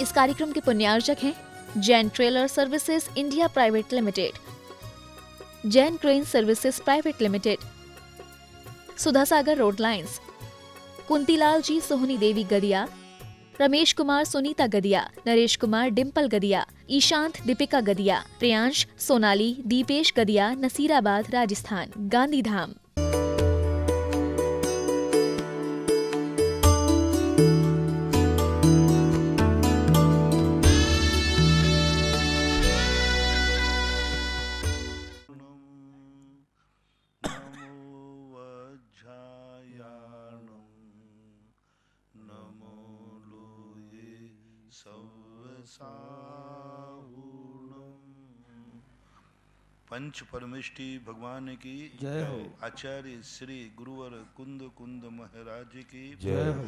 इस कार्यक्रम के पुण्यार्जक हैं Jain trailer services India private limited, Jain crane services private limited, Sudha Sagar road lines, Kuntilal ji Sohni Devi Gadia, Ramesh Kumar Sunita Gadia, Naresh Kumar Dimple Gadia, Ishant Deepika Gadia, Priyansh Sonali Deepesh Gadia, Nasirabad Rajasthan, Gandhidham. Panch Parameshthi भगवान की जय हो। आचार्य श्री गुरुवर कुंद कुंद महाराज की जय हो।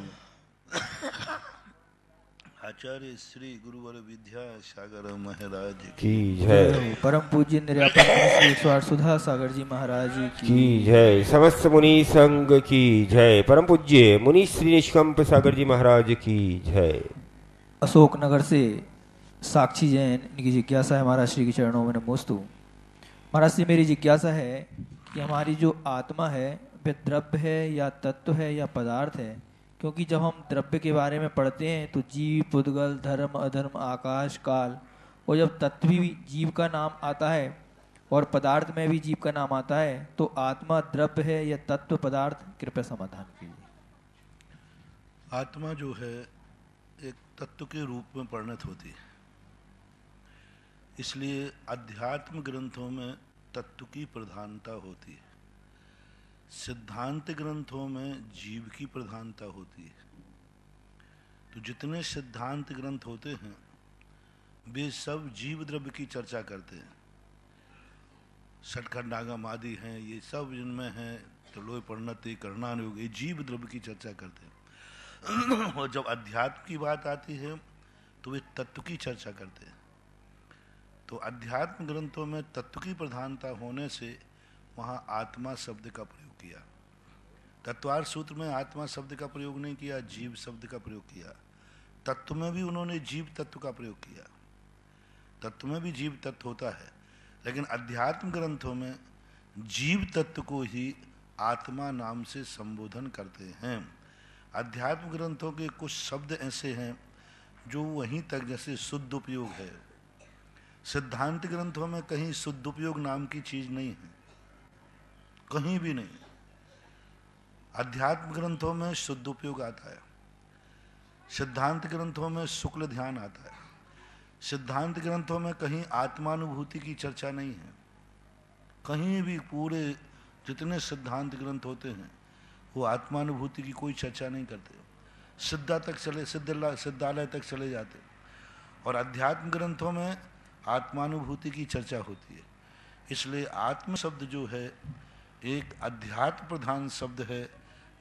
आचार्य श्री गुरुवर विद्यासागर महाराज की जय। परम पूज्य निर्यापन श्री 108 सुधा सागर जी महाराज की जय। समस्त मुनि संघ की जय। परम पूज्य मुनि श्री निष्कंप सागर जी महाराज की जय। अशोकनगर से साक्षी जैन, इनकी जिज्ञासा है महाराज श्री के चरणों में नमोस्तु। महाराज से मेरी जिज्ञासा है कि हमारी जो आत्मा है वह द्रव्य है या तत्व है या पदार्थ है? क्योंकि जब हम द्रव्य के बारे में पढ़ते हैं तो जीव, पुद्गल, धर्म, अधर्म, आकाश, काल, और जब तत्व भी जीव का नाम आता है और पदार्थ में भी जीव का नाम आता है, तो आत्मा द्रव्य है या तत्व पदार्थ? कृपया समाधान कीजिए। आत्मा जो है एक तत्व के रूप में परिणत होती है, इसलिए अध्यात्म ग्रंथों में तत्व की प्रधानता होती है, सिद्धांत ग्रंथों में जीव की प्रधानता होती है। तो जितने सिद्धांत ग्रंथ होते हैं वे सब जीव द्रव्य की चर्चा करते हैं। षटखंडागम आदि हैं, ये सब जिनमें हैं त्रिलोय परिणति, करणानुयोग, ये जीव द्रव्य की चर्चा करते हैं। और जब अध्यात्म की बात आती है तो वे तत्व की चर्चा करते हैं। तो अध्यात्म ग्रंथों में तत्व की प्रधानता होने से वहाँ आत्मा शब्द का प्रयोग किया। तत्वार्थ सूत्र में आत्मा शब्द का प्रयोग नहीं किया, जीव शब्द का प्रयोग किया। तत्व में भी उन्होंने जीव तत्व का प्रयोग किया, तत्व में भी जीव तत्व होता है, लेकिन अध्यात्म ग्रंथों में जीव तत्व को ही आत्मा नाम से संबोधन करते हैं। अध्यात्म ग्रंथों के कुछ शब्द ऐसे हैं जो वहीं तक, जैसे शुद्ध उपयोग है। सिद्धांत ग्रंथों में कहीं शुद्ध उपयोग नाम की चीज नहीं है, कहीं भी नहीं। अध्यात्म ग्रंथों में शुद्ध उपयोग आता है, सिद्धांत ग्रंथों में शुक्ल ध्यान आता है। सिद्धांत ग्रंथों में कहीं आत्मानुभूति की चर्चा नहीं है, कहीं भी। पूरे जितने सिद्धांत ग्रंथ होते हैं वो आत्मानुभूति की कोई चर्चा नहीं करते, सिद्धालय तक चले जाते। और अध्यात्म ग्रंथों में आत्मानुभूति की चर्चा होती है। इसलिए आत्म शब्द जो है एक अध्यात्म प्रधान शब्द है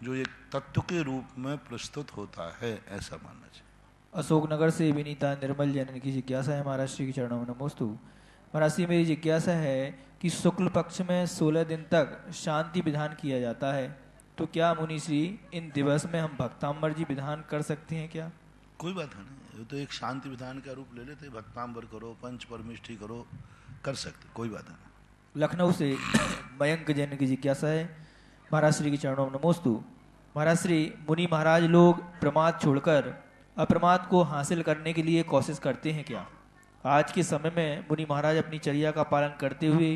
जो एक तत्व के रूप में प्रस्तुत होता है, ऐसा मानना चाहिए। अशोकनगर से विनीता निर्मल जैन की जिज्ञासा है महाराज श्री के चरणों में नमोस्तु। महाराज से मेरी जिज्ञासा है कि शुक्ल पक्ष में 16 दिन तक शांति विधान किया जाता है, तो क्या मुनि श्री इन दिवस में हम भक्तांबर जी विधान कर सकते हैं क्या? कोई बात नहीं, ये तो एक शांति विधान का रूप ले लेते। भक्तांबर करो, पंच परमेष्टि करो, कर सकते, कोई बात नहीं। लखनऊ से मयंक जैन की जिज्ञासा है महाराज श्री के चरणों में नमोस्तु। महाराज श्री, मुनि महाराज लोग प्रमाद छोड़कर अप्रमाद को हासिल करने के लिए कोशिश करते हैं क्या? आज के समय में मुनि महाराज अपनी चर्या का पालन करते हुए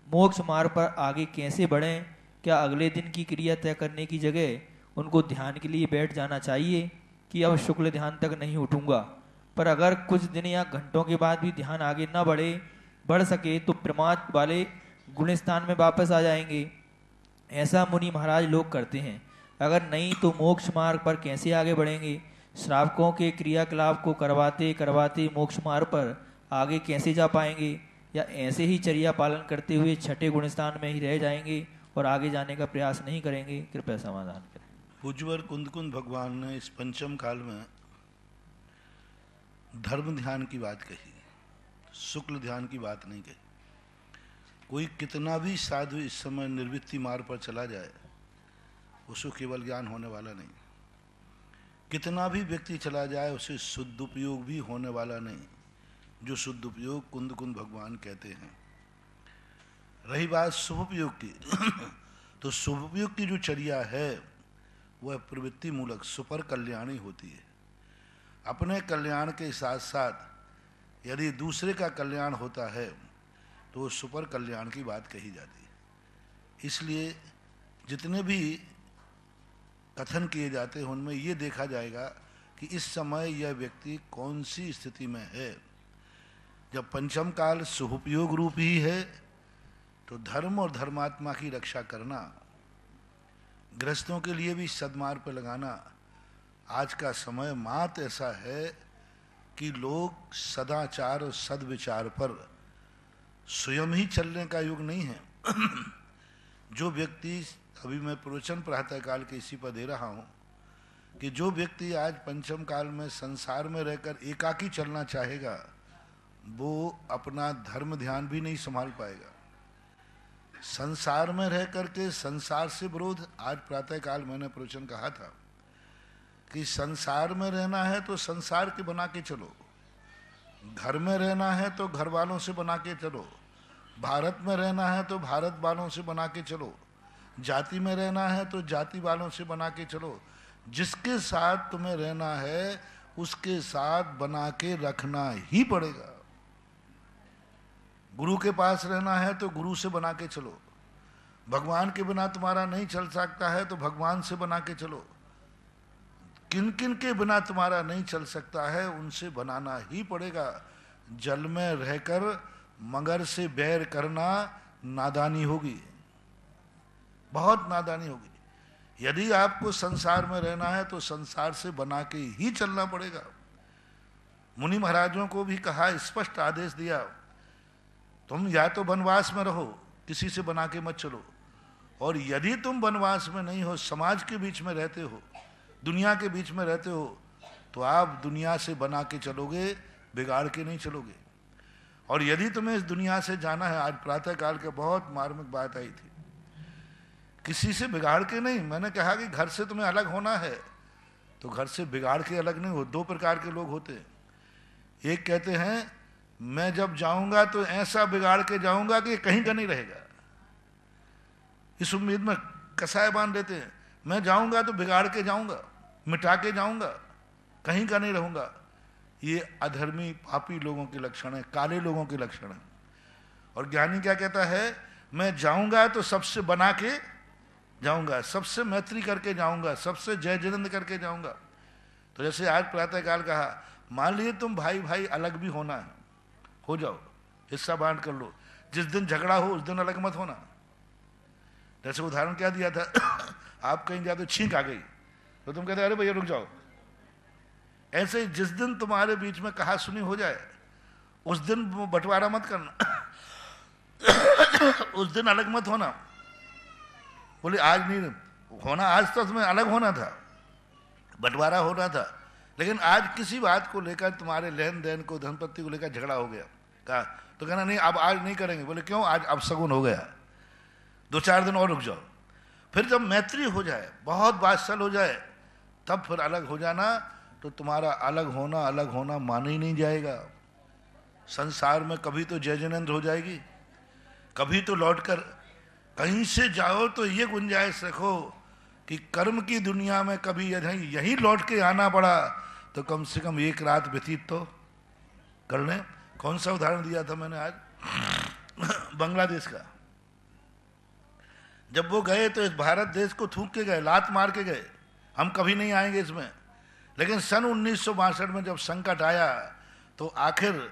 मोक्ष मार्ग पर आगे कैसे बढ़ें? क्या अगले दिन की क्रिया तय करने की जगह उनको ध्यान के लिए बैठ जाना चाहिए कि अब शुक्ल ध्यान तक नहीं उठूंगा, पर अगर कुछ दिन या घंटों के बाद भी ध्यान आगे न बढ़ सके तो प्रमाद वाले गुण स्थान में वापस आ जाएंगे? ऐसा मुनि महाराज लोग करते हैं। अगर नहीं तो मोक्ष मार्ग पर कैसे आगे बढ़ेंगे? श्रावकों के क्रियाकलाप को करवाते करवाते मोक्ष मार्ग पर आगे कैसे जा पाएंगे? या ऐसे ही चर्या पालन करते हुए छठे गुण स्थान में ही रह जाएंगे और आगे जाने का प्रयास नहीं करेंगे? कृपया समाधान करें। पूज्यवर कुंद भगवान ने इस पंचम काल में धर्म ध्यान की बात कही, शुक्ल ध्यान की बात नहीं कही। कोई कितना भी साधु इस समय निर्वृत्ति मार्ग पर चला जाए उसको केवल ज्ञान होने वाला नहीं। कितना भी व्यक्ति चला जाए उसे शुद्ध उपयोग भी होने वाला नहीं, जो शुद्ध उपयोग कुंद कुंद भगवान कहते हैं। रही बात शुभ उपयोग की तो शुभ उपयोग की जो चर्या है वह प्रवृत्ति मूलक सुपर कल्याणी होती है। अपने कल्याण के साथ साथ यदि दूसरे का कल्याण होता है तो वो सुपर कल्याण की बात कही जाती है। इसलिए जितने भी कथन किए जाते हैं उनमें ये देखा जाएगा कि इस समय यह व्यक्ति कौन सी स्थिति में है। जब पंचम काल शुभोपयोग रूप ही है तो धर्म और धर्मात्मा की रक्षा करना, गृहस्थों के लिए भी सद्मार्ग पर लगाना, आज का समय मात ऐसा है कि लोग सदाचार और सद्विचार पर स्वयं ही चलने का युग नहीं है। जो व्यक्ति, अभी मैं प्रवचन प्रातः काल के इसी पर दे रहा हूँ कि जो व्यक्ति आज पंचम काल में संसार में रहकर एकाकी चलना चाहेगा वो अपना धर्म ध्यान भी नहीं संभाल पाएगा। संसार में रह करके संसार से विरोध, आज प्रातः काल मैंने प्रवचन कहा था कि संसार में रहना है तो संसार के बना के चलो, घर में रहना है तो घर वालों से बना के चलो, भारत में रहना है तो भारत वालों से बना के चलो, जाति में रहना है तो जाति वालों से बना के चलो। जिसके साथ तुम्हें रहना है उसके साथ बना के रखना ही पड़ेगा। गुरु के पास रहना है तो गुरु से बना के चलो, भगवान के बिना तुम्हारा नहीं चल सकता है तो भगवान से बना के चलो, किन किन के बिना तुम्हारा नहीं चल सकता है उनसे बनाना ही पड़ेगा। जल में रहकर मगर से बैर करना नादानी होगी, बहुत नादानी होगी। यदि आपको संसार में रहना है तो संसार से बना के ही चलना पड़ेगा। मुनि महाराजों को भी कहा, स्पष्ट आदेश दिया, तुम या तो वनवास में रहो, किसी से बना के मत चलो, और यदि तुम वनवास में नहीं हो, समाज के बीच में रहते हो, दुनिया के बीच में रहते हो, तो आप दुनिया से बना के चलोगे, बिगाड़ के नहीं चलोगे। और यदि तुम्हें इस दुनिया से जाना है, आज प्रातः काल के बहुत मार्मिक बात आई थी, किसी से बिगाड़ के नहीं। मैंने कहा कि घर से तुम्हें अलग होना है तो घर से बिगाड़ के अलग नहीं हो। दो प्रकार के लोग होते हैं, एक कहते हैं मैं जब जाऊंगा तो ऐसा बिगाड़ के जाऊंगा कि कहीं का नहीं रहेगा, इस उम्मीद में कसाय बांध देते हैं, मैं जाऊंगा तो बिगाड़ के जाऊंगा, मिटा के जाऊंगा, कहीं का नहीं रहूंगा। ये अधर्मी पापी लोगों के लक्षण है, काले लोगों के लक्षण है। और ज्ञानी क्या कहता है, मैं जाऊंगा तो सबसे बना के जाऊंगा, सबसे मैत्री करके जाऊंगा, सबसे जय जिनेंद्र करके जाऊंगा। तो जैसे आज प्रातः काल कहा, मान लीजिए तुम भाई भाई अलग भी होना है, हो जाओ, हिस्सा बांट कर लो, जिस दिन झगड़ा हो उस दिन अलग मत होना। जैसे उदाहरण क्या दिया था आप कहीं जाते छींक आ गई तो तुम कहते अरे भैया रुक जाओ। ऐसे जिस दिन तुम्हारे बीच में कहा सुनी हो जाए उस दिन बंटवारा मत करना उस दिन अलग मत होना। बोले आज नहीं होना, आज तो तुम्हें अलग होना था, बंटवारा होना था, लेकिन आज किसी बात को लेकर तुम्हारे लेन देन को, धनपत्ति को लेकर झगड़ा हो गया। कहा तो कहना नहीं अब आज नहीं करेंगे। बोले क्यों, आज अब शगुन हो गया, 2-4 दिन और रुक जाओ। फिर जब मैत्री हो जाए, बहुत बातचल हो जाए, तब फिर अलग हो जाना। तो तुम्हारा अलग होना माना ही नहीं जाएगा। संसार में कभी तो जय जिनेंद्र हो जाएगी, कभी तो लौटकर कहीं से जाओ तो ये गुंजाइश रखो कि कर्म की दुनिया में कभी यहीं लौट के आना पड़ा तो कम से कम एक रात व्यतीत तो कर लें। कौन सा उदाहरण दिया था मैंने आज बांग्लादेश का। जब वो गए तो इस भारत देश को थूक के गए, लात मार के गए, हम कभी नहीं आएंगे इसमें। लेकिन सन 1962 में जब संकट आया तो आखिर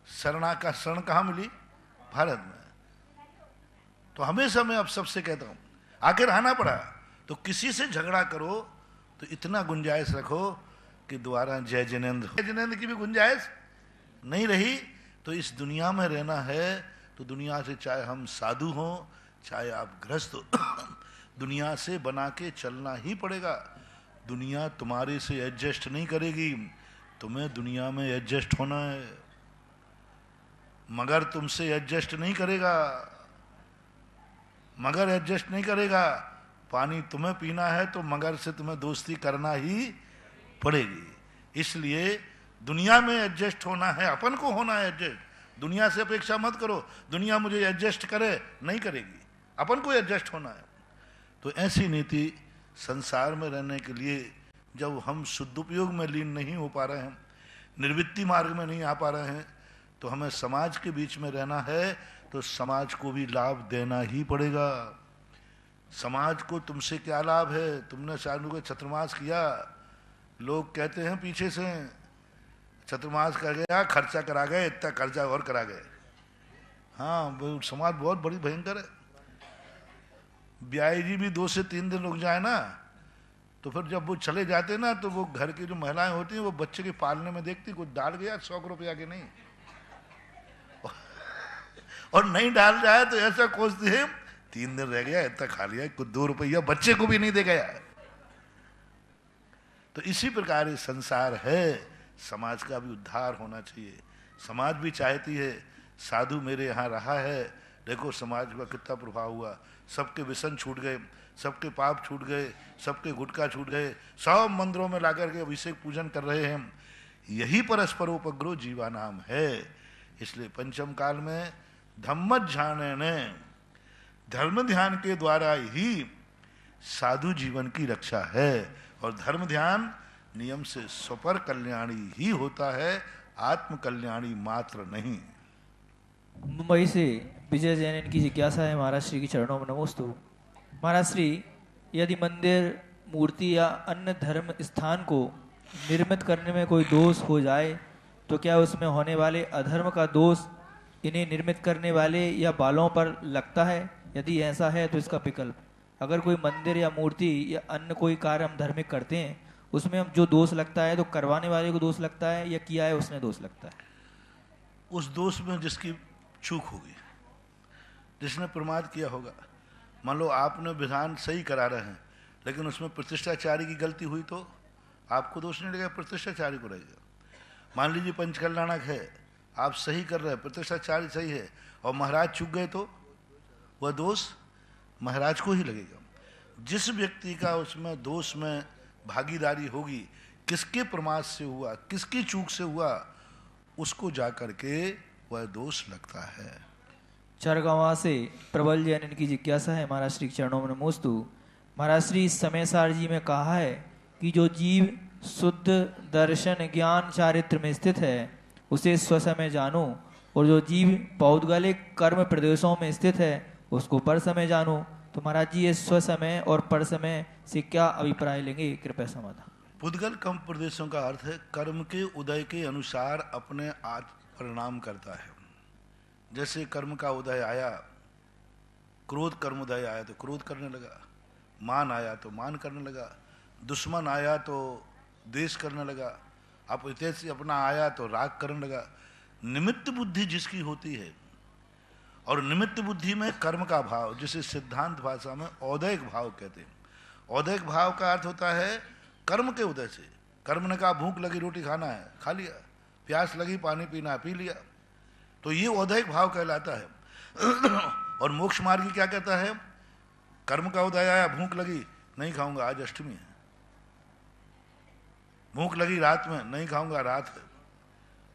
शरण कहाँ मिली, भारत में। तो हमेशा मैं अब सबसे कहता हूँ, आखिर आना पड़ा तो किसी से झगड़ा करो तो इतना गुंजाइश रखो कि दोबारा जय जिनेंद्र की भी गुंजाइश नहीं रही। तो इस दुनिया में रहना है तो दुनिया से, चाहे हम साधु हों चाहे आप गृहस्थ हो, दुनिया से बना के चलना ही पड़ेगा। दुनिया तुम्हारे से एडजस्ट नहीं करेगी, तुम्हें दुनिया में एडजस्ट होना है। मगर तुमसे एडजस्ट नहीं करेगा, मगर एडजस्ट नहीं करेगा। पानी तुम्हें पीना है तो मगर से तुम्हें दोस्ती करना ही पड़ेगी। इसलिए दुनिया में एडजस्ट होना है, अपन को होना है एडजस्ट। दुनिया से अपेक्षा मत करो दुनिया मुझे एडजस्ट करे, नहीं करेगी, अपन को एडजस्ट होना है। तो ऐसी नीति संसार में रहने के लिए जब हम सदुपयोग में लीन नहीं हो पा रहे हैं, निर्वृत्ति मार्ग में नहीं आ पा रहे हैं, तो हमें समाज के बीच में रहना है, तो समाज को भी लाभ देना ही पड़ेगा। समाज को तुमसे क्या लाभ है? तुमने साधु को छत्रमास किया, लोग कहते हैं पीछे से छत्रमास कर गया, खर्चा करा गए, इतना खर्चा और करा गए। हाँ, वो समाज बहुत बड़ी भयंकर है। ब्याह जी भी 2 से 3 दिन रुक जाए ना, तो फिर जब वो चले जाते ना, तो वो घर की जो महिलाएं होती हैं वो बच्चे के पालने में देखती, कुछ डाल गया 100 रुपया के नहीं, और नहीं डाल जाए तो ऐसा कोसती है 3 दिन रह गया, इतना खा लिया, कुछ 2 रुपया बच्चे को भी नहीं दे गया। तो इसी प्रकार ये संसार है, समाज का भी उद्धार होना चाहिए। समाज भी चाहती है साधु मेरे यहाँ रहा है, देखो समाज का कितना प्रभाव हुआ, सबके व्यसन छूट गए, सबके पाप छूट गए, सबके गुटखा छूट गए, सब मंदिरों में लाकर के अभिषेक पूजन कर रहे हैं। यही परस्परोपग्रो जीवा नाम है। इसलिए पंचम काल में धम्म ध्यान ने, धर्म ध्यान के द्वारा ही साधु जीवन की रक्षा है, और धर्म ध्यान नियम से स्वपर कल्याणी ही होता है, आत्म कल्याणी मात्र नहीं। मुंबई से विजय जैन की जिज्ञासा है महाराज श्री के चरणों में नमोस्तु। महाराज श्री, यदि मंदिर, मूर्ति या अन्य धर्म स्थान को निर्मित करने में कोई दोष हो जाए, तो क्या उसमें होने वाले अधर्म का दोष इन्हें निर्मित करने वाले या बालों पर लगता है? यदि ऐसा है तो इसका विकल्प। अगर कोई मंदिर या मूर्ति या अन्य कोई कार्य हम धार्मिक करते हैं, उसमें हम जो दोष लगता है, तो करवाने वाले को दोष लगता है या किया है उसने दोष लगता है? उस दोष में जिसकी चूक होगी, जिसने प्रमाद किया होगा। मान लो आपने विधान सही करा रहे हैं, लेकिन उसमें प्रतिष्ठाचारी की गलती हुई, तो आपको दोष नहीं लगेगा, प्रतिष्ठाचारी को लगेगा। मान लीजिए पंचकल्याणक है, आप सही कर रहे हैं, प्रतिष्ठाचारी सही है, और महाराज चूक गए, तो वह दोष महाराज को ही लगेगा। जिस व्यक्ति का उसमें दोष में भागीदारी होगी, किसके प्रमाद से हुआ, किसकी चूक से हुआ, उसको जाकर के वह दोष लगता है। चरगावा से प्रबल जैन की जिज्ञासा है महाराज श्री के चरणों में नमोस्तु। महाराज श्री, समय सार जी में कहा है कि जो जीव शुद्ध दर्शन ज्ञान चारित्र में स्थित है उसे स्वसमय जानो, और जो जीव पौद्गलिक कर्म प्रदेशों में स्थित है उसको पर समय जानो। तो महाराज जी, ये स्वसमय और पर समय से क्या अभिप्राय लेंगे, कृपया समाधान। पुद्गल कर्म प्रदेशों का अर्थ है कर्म के उदय के अनुसार अपने आज परिणाम करता है। जैसे कर्म का उदय आया, क्रोध कर्म उदय आया तो क्रोध करने लगा, मान आया तो मान करने लगा, दुश्मन आया तो द्वेष करने लगा, अपितेश अपना आया तो राग करने लगा। निमित्त बुद्धि जिसकी होती है, और निमित्त बुद्धि में कर्म का भाव, जिसे सिद्धांत भाषा में औदैक भाव कहते हैं। औदैक भाव का अर्थ होता है कर्म के उदय से। कर्म ने कहा भूख लगी रोटी खाना है, खा लिया, प्यास लगी पानी पीना है, पी लिया, तो ये औदैक भाव कहलाता है। और मोक्ष मार्गी क्या कहता है? कर्म का उदय आया, भूख लगी, नहीं खाऊंगा, आज अष्टमी है। भूख लगी रात में, नहीं खाऊंगा, रात है।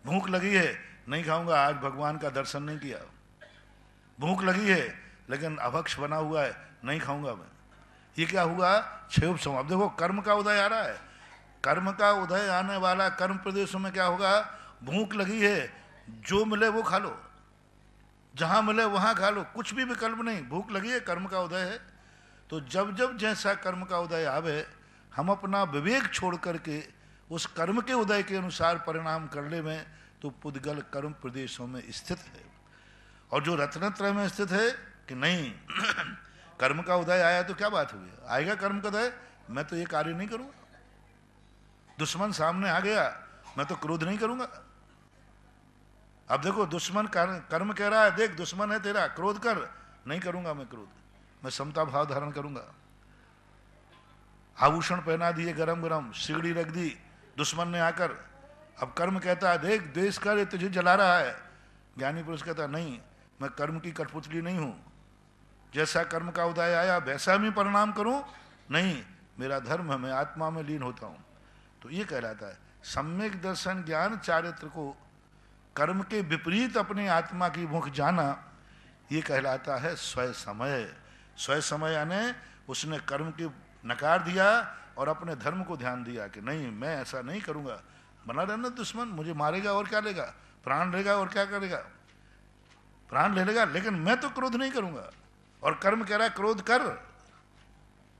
भूख लगी है, नहीं खाऊंगा, आज भगवान का दर्शन नहीं किया। भूख लगी है लेकिन अभक्ष बना हुआ है, नहीं खाऊंगा मैं। ये क्या हुआ? क्षयोपशम। अब देखो कर्म का उदय आ रहा है, कर्म का उदय आने वाला कर्म प्रदेशों में क्या होगा? भूख लगी है, जो मिले वो खा लो, जहां मिले वहां खा लो, कुछ भी विकल्प नहीं। भूख लगी है, कर्म का उदय है। तो जब जब जैसा कर्म का उदय आवे, हम अपना विवेक छोड़ करके उस कर्म के उदय के अनुसार परिणाम करने में, तो पुद्गल कर्म प्रदेशों में स्थित है। और जो रत्नत्रय में स्थित है कि नहीं कर्म का उदय आया तो क्या बात हुई, आएगा कर्म का उदय, मैं तो ये कार्य नहीं करूंगा। दुश्मन सामने आ गया, मैं तो क्रोध नहीं करूंगा। अब देखो दुश्मन कर्म कह रहा है, देख दुश्मन है तेरा, क्रोध कर, नहीं करूंगा मैं क्रोध, मैं समता भाव धारण करूंगा। आभूषण पहना दिए गरम गरम, सिगड़ी रख दी दुश्मन ने आकर, अब कर्म कहता है देख द्वेष कर, ये तुझे जला रहा है। ज्ञानी पुरुष कहता नहीं, मैं कर्म की कठपुतली नहीं हूं, जैसा कर्म का उदय आया वैसा मैं परिणाम करूं, नहीं, मेरा धर्म है, मैं आत्मा में लीन होता हूं। तो ये कहलाता है सम्यक दर्शन ज्ञान चारित्र को कर्म के विपरीत अपने आत्मा की मुख जाना, ये कहलाता है स्वय समय। स्वय समय यानी उसने कर्म के नकार दिया और अपने धर्म को ध्यान दिया कि नहीं मैं ऐसा नहीं करूंगा। बना रहना दुश्मन, मुझे मारेगा और क्या लेगा, प्राण लेगा और क्या करेगा, प्राण ले लेगा, लेकिन मैं तो क्रोध नहीं करूंगा। और कर्म कह रहा है क्रोध कर,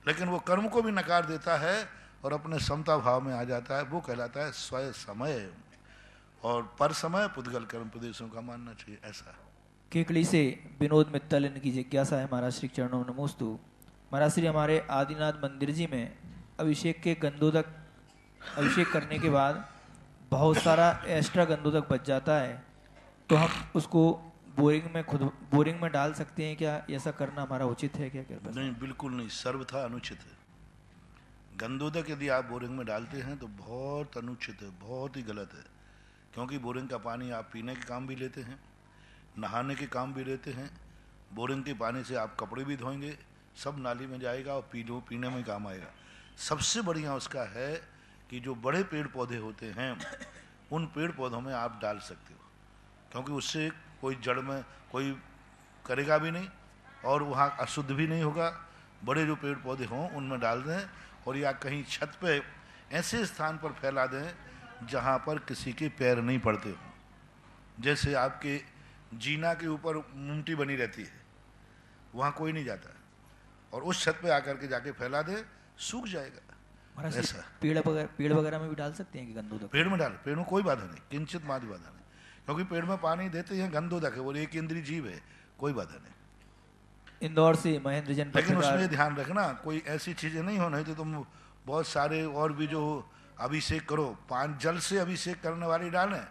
लेकिन वो कर्म को भी नकार देता है और अपने समता भाव में आ जाता है, वो कहलाता है स्वय समय। और पर समय पुद्गल कर्म प्रदेशों का मानना चाहिए। ऐसा केकड़ी से विनोद मित्तल इनकी जिज्ञासा है महाराज श्री चरणों में नमोस्तु। महाराज श्री हमारे आदिनाथ मंदिर जी में अभिषेक के गंधोदक अभिषेक करने के बाद बहुत सारा एक्स्ट्रा गंधोदक बच जाता है, तो हम उसको बोरिंग में डाल सकते हैं क्या? ऐसा करना हमारा उचित है क्या? नहीं, बिल्कुल नहीं, सर्वथा अनुचित है। गंधोदक यदि आप बोरिंग में डालते हैं तो बहुत अनुचित है, बहुत ही गलत है। क्योंकि बोरिंग का पानी आप पीने के काम भी लेते हैं, नहाने के काम भी लेते हैं। बोरिंग के पानी से आप कपड़े भी धोएंगे, सब नाली में जाएगा और पीने में काम आएगा। सबसे बढ़िया उसका है कि जो बड़े पेड़ पौधे होते हैं उन पेड़ पौधों में आप डाल सकते हो, क्योंकि उससे कोई जड़ में कोई करेगा भी नहीं और वहाँ अशुद्ध भी नहीं होगा। बड़े जो पेड़ पौधे हों उनमें डाल दें, और या कहीं छत पे ऐसे स्थान पर फैला दें जहाँ पर किसी के पैर नहीं पड़ते हों। जैसे आपके जीना के ऊपर मुमटी बनी रहती है, वहाँ कोई नहीं जाता, और उस छत पे आकर के जाके फैला दे, सूख जाएगा। ऐसा पेड़ वगैरह में भी डाल सकते हैं कि गंधोदक? पेड़ में डाल, पेड़ में कोई बाधा नहीं, किंचित मात्र बाधा नहीं, क्योंकि पेड़ में पानी देते हैं, गंधोदक है, वो एक इंद्रिय जीव है, कोई बाधा नहीं। इंदौर से महेंद्र जन, लेकिन उसमें ध्यान रखना कोई ऐसी चीजें नहीं हो, नहीं तो तुम बहुत सारे और भी जो अभिषेक करो, पान जल से अभिषेक करने वाली डालें,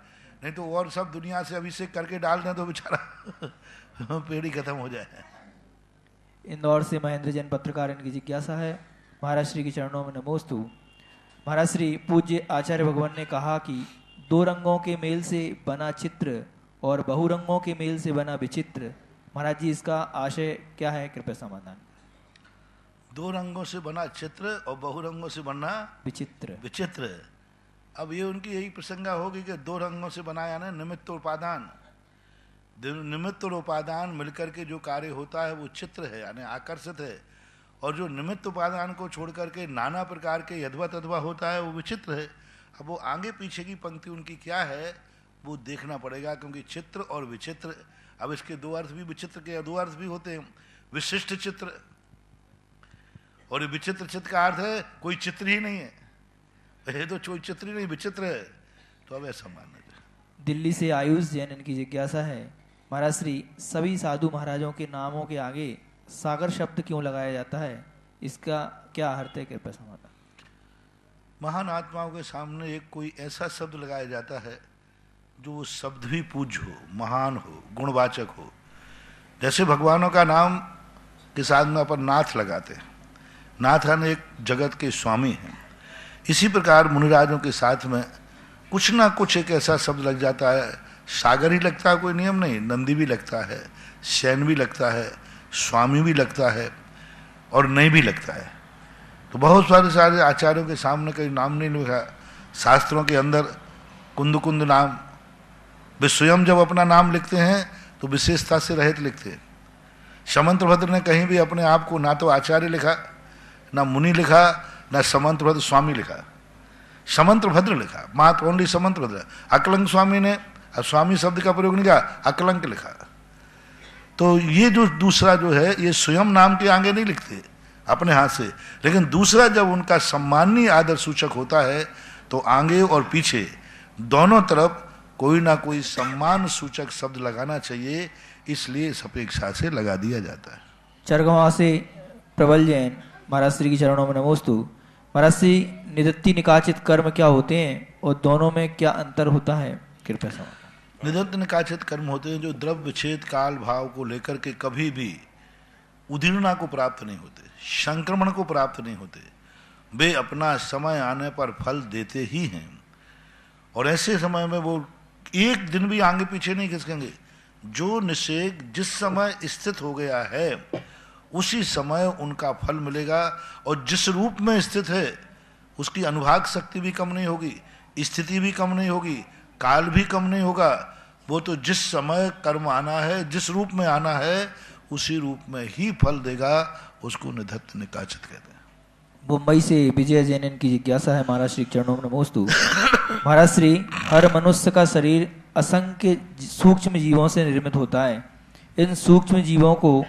नहीं तो और सब दुनिया से अभिषेक करके डाल दें तो बेचारा पेड़ ही खत्म हो जाए। इंदौर से महेंद्र जैन पत्रकार इनकी जिज्ञासा है। महाराज श्री के चरणों में नमोस्तु। महाराज श्री पूज्य आचार्य भगवान ने कहा कि दो रंगों के मेल से बना चित्र और बहुरंगों के मेल से बना विचित्र। महाराज जी इसका आशय क्या है, कृपया समाधान। दो रंगों से बना चित्र और बहुरंगों से बनना विचित्र। अब ये उनकी यही प्रसंगा होगी कि दो रंगों से बनाया ना निमित्त उपादान, निमित्त और उपादान मिलकर के जो कार्य होता है वो चित्र है, यानी आकर्षित है, और जो निमित्त उपादान को छोड़ करके नाना प्रकार के यद्वत अथवा होता है वो विचित्र है। अब वो आगे पीछे की पंक्ति उनकी क्या है वो देखना पड़ेगा, क्योंकि चित्र और विचित्र, अब इसके दो अर्थ भी विचित्र के दो अर्थ भी होते हैं, विशिष्ट चित्र और विचित्र चित्र का अर्थ है कोई चित्र ही नहीं है, ये तो कोई चित्र ही नहीं, विचित्र है। तो अब ऐसा मानना चाहिए। दिल्ली से आयुष जैन इनकी जिज्ञासा है। महाराज श्री सभी साधु महाराजों के नामों के आगे सागर शब्द क्यों लगाया जाता है, इसका क्या अर्थ है, कृपया समाधान। महान आत्माओं के सामने एक कोई ऐसा शब्द लगाया जाता है जो वो शब्द भी पूज्य हो, महान हो, गुणवाचक हो। जैसे भगवानों का नाम के साधना पर नाथ लगाते हैं, नाथ एक जगत के स्वामी हैं। इसी प्रकार मुनिराजों के साथ में कुछ ना कुछ एक ऐसा शब्द लग जाता है। सागर ही लगता है कोई नियम नहीं, नंदी भी लगता है, शैन भी लगता है, स्वामी भी लगता है और नहीं भी लगता है। तो बहुत सारे आचार्यों के सामने कई नाम नहीं लिखा। शास्त्रों के अंदर कुंद कुंद नाम, वे स्वयं जब अपना नाम लिखते हैं तो विशेषता से रहित लिखते हैं। समंत्रभद्र ने कहीं भी अपने आप को ना तो आचार्य लिखा, ना मुनि लिखा, ना समंत्रभद्र स्वामी लिखा, समंत्रभद्र लिखा, मात ओनली समंत्रभद्र। अकलंक स्वामी ने स्वामी शब्द का प्रयोग नहीं किया, अकलंक लिखा। तो ये जो दूसरा जो है ये स्वयं नाम के आगे नहीं लिखते अपने हाथ से, लेकिन दूसरा जब उनका सम्माननीय आदर सूचक होता है तो आगे और पीछे दोनों तरफ कोई ना कोई सम्मान सूचक शब्द लगाना चाहिए, इसलिए इस अपेक्षा से लगा दिया जाता है। चरगवा से प्रबल जैन, महाराज श्री के चरणों में नमोस्तु। महाराज श्री निदत्ति निकाचित कर्म क्या होते हैं और दोनों में क्या अंतर होता है, कृपया समाधान। निदत्त निकाचित कर्म होते हैं जो द्रव्य छेद काल भाव को लेकर के कभी भी उदीर्णा को प्राप्त नहीं होते, संक्रमण को प्राप्त नहीं होते। वे अपना समय आने पर फल देते ही हैं, और ऐसे समय में वो एक दिन भी आगे पीछे नहीं खिसकेंगे। जो निषेध जिस समय स्थित हो गया है उसी समय उनका फल मिलेगा, और जिस रूप में स्थित है उसकी अनुभाग शक्ति भी कम नहीं होगी, स्थिति भी कम नहीं होगी, काल भी कम नहीं होगा। वो तो जिस समय कर्म आना है, जिस रूप में आना है, उसी रूप में ही फल देगा। उसको निधत्त निकाचित कहते हैं। मुंबई से विजय जैन की जिज्ञासा है महाराज श्री चरणों में नमोस्तु। महाराज श्री, हर मनुष्य का शरीर असंख्य सूक्ष्म जीवों से निर्मित होता है। इन सूक्ष्म जीवों को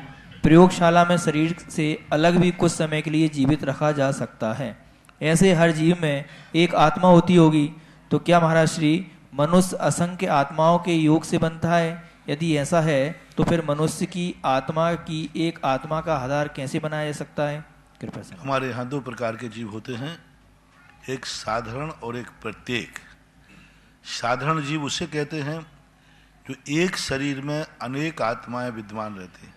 प्रयोगशाला में शरीर से अलग भी कुछ समय के लिए जीवित रखा जा सकता है। ऐसे हर जीव में एक आत्मा होती होगी, तो क्या महाराज श्री मनुष्य असंख्य आत्माओं के योग से बनता है? यदि ऐसा है तो फिर मनुष्य की आत्मा की एक आत्मा का आधार कैसे बनाया जा सकता है? कृपया से। हमारे यहाँ दो प्रकार के जीव होते हैं, एक साधारण और एक प्रत्येक। साधारण जीव उसे कहते हैं जो एक शरीर में अनेक आत्माएं विद्यमान रहती हैं,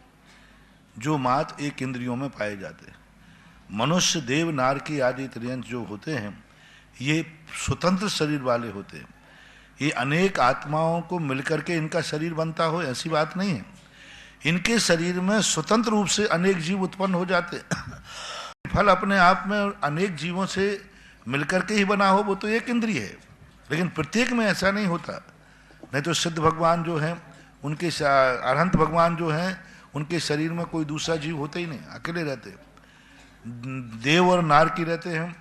जो मात्र एक इंद्रियों में पाए जाते हैं। मनुष्य, देव, नारकी आदि त्रियंश जो होते हैं, ये स्वतंत्र शरीर वाले होते हैं। ये अनेक आत्माओं को मिलकर के इनका शरीर बनता हो, ऐसी बात नहीं है। इनके शरीर में स्वतंत्र रूप से अनेक जीव उत्पन्न हो जाते हैं। फल अपने आप में अनेक जीवों से मिलकर के ही बना हो, वो तो एक इंद्रिय है। लेकिन प्रत्येक में ऐसा नहीं होता। नहीं तो सिद्ध भगवान जो हैं, उनके अरहंत भगवान जो हैं, उनके शरीर में कोई दूसरा जीव होता ही नहीं, अकेले रहते। देव और नारकी रहते हैं,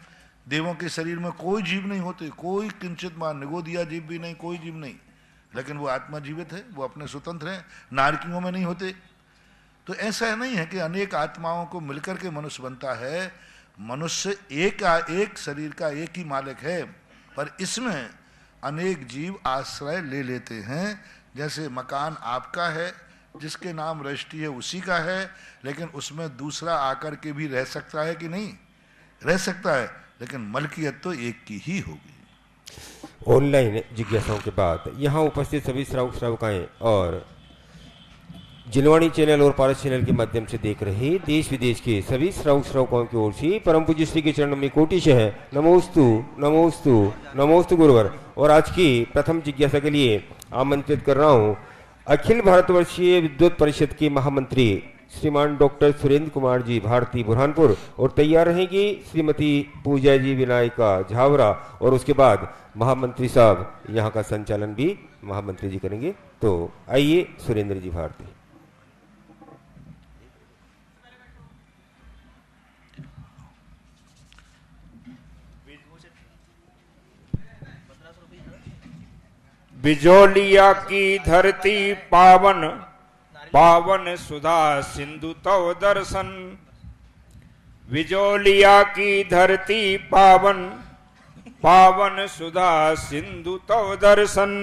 देवों के शरीर में कोई जीव नहीं होते, कोई किंचित मान निगोदिया जीव भी नहीं, कोई जीव नहीं। लेकिन वो आत्मा जीवित है, वो अपने स्वतंत्र हैं, नारकियों में नहीं होते। तो ऐसा नहीं है कि अनेक आत्माओं को मिलकर के मनुष्य बनता है। मनुष्य एक शरीर का एक ही मालिक है, पर इसमें अनेक जीव आश्रय ले लेते हैं। जैसे मकान आपका है, जिसके नाम रजिस्ट्री है उसी का है, लेकिन उसमें दूसरा आकर के भी रह सकता है कि नहीं? रह सकता है, लेकिन मलकियत तो एक की ही होगी। ऑनलाइन जिज्ञासाओं के बाद यहाँ उपस्थित सभी श्रावक श्रावकाएं और जिलवाणी चैनल और पारस चैनल के माध्यम से देख रहे देश विदेश के सभी श्रावक श्रावकाओं की ओर से परम पूज्य श्री के चरणों में कोटिश है नमोस्तु नमोस्तु नमोस्तु गुरुवर। और आज की प्रथम जिज्ञासा के लिए आमंत्रित कर रहा हूँ अखिल भारतवर्षीय विद्वत परिषद के महामंत्री श्रीमान डॉक्टर सुरेंद्र कुमार जी भारती बुरहानपुर, और तैयार रहेंगी श्रीमती पूजा जी विनायका झावरा, और उसके बाद महामंत्री साहब यहाँ का संचालन भी महामंत्री जी करेंगे। तो आइए सुरेंद्र जी भारती। बिजोलिया की धरती पावन पावन सुधा सिंधु तव दर्शन। बिजोलिया की धरती पावन पावन सुधा सिंधु तव दर्शन।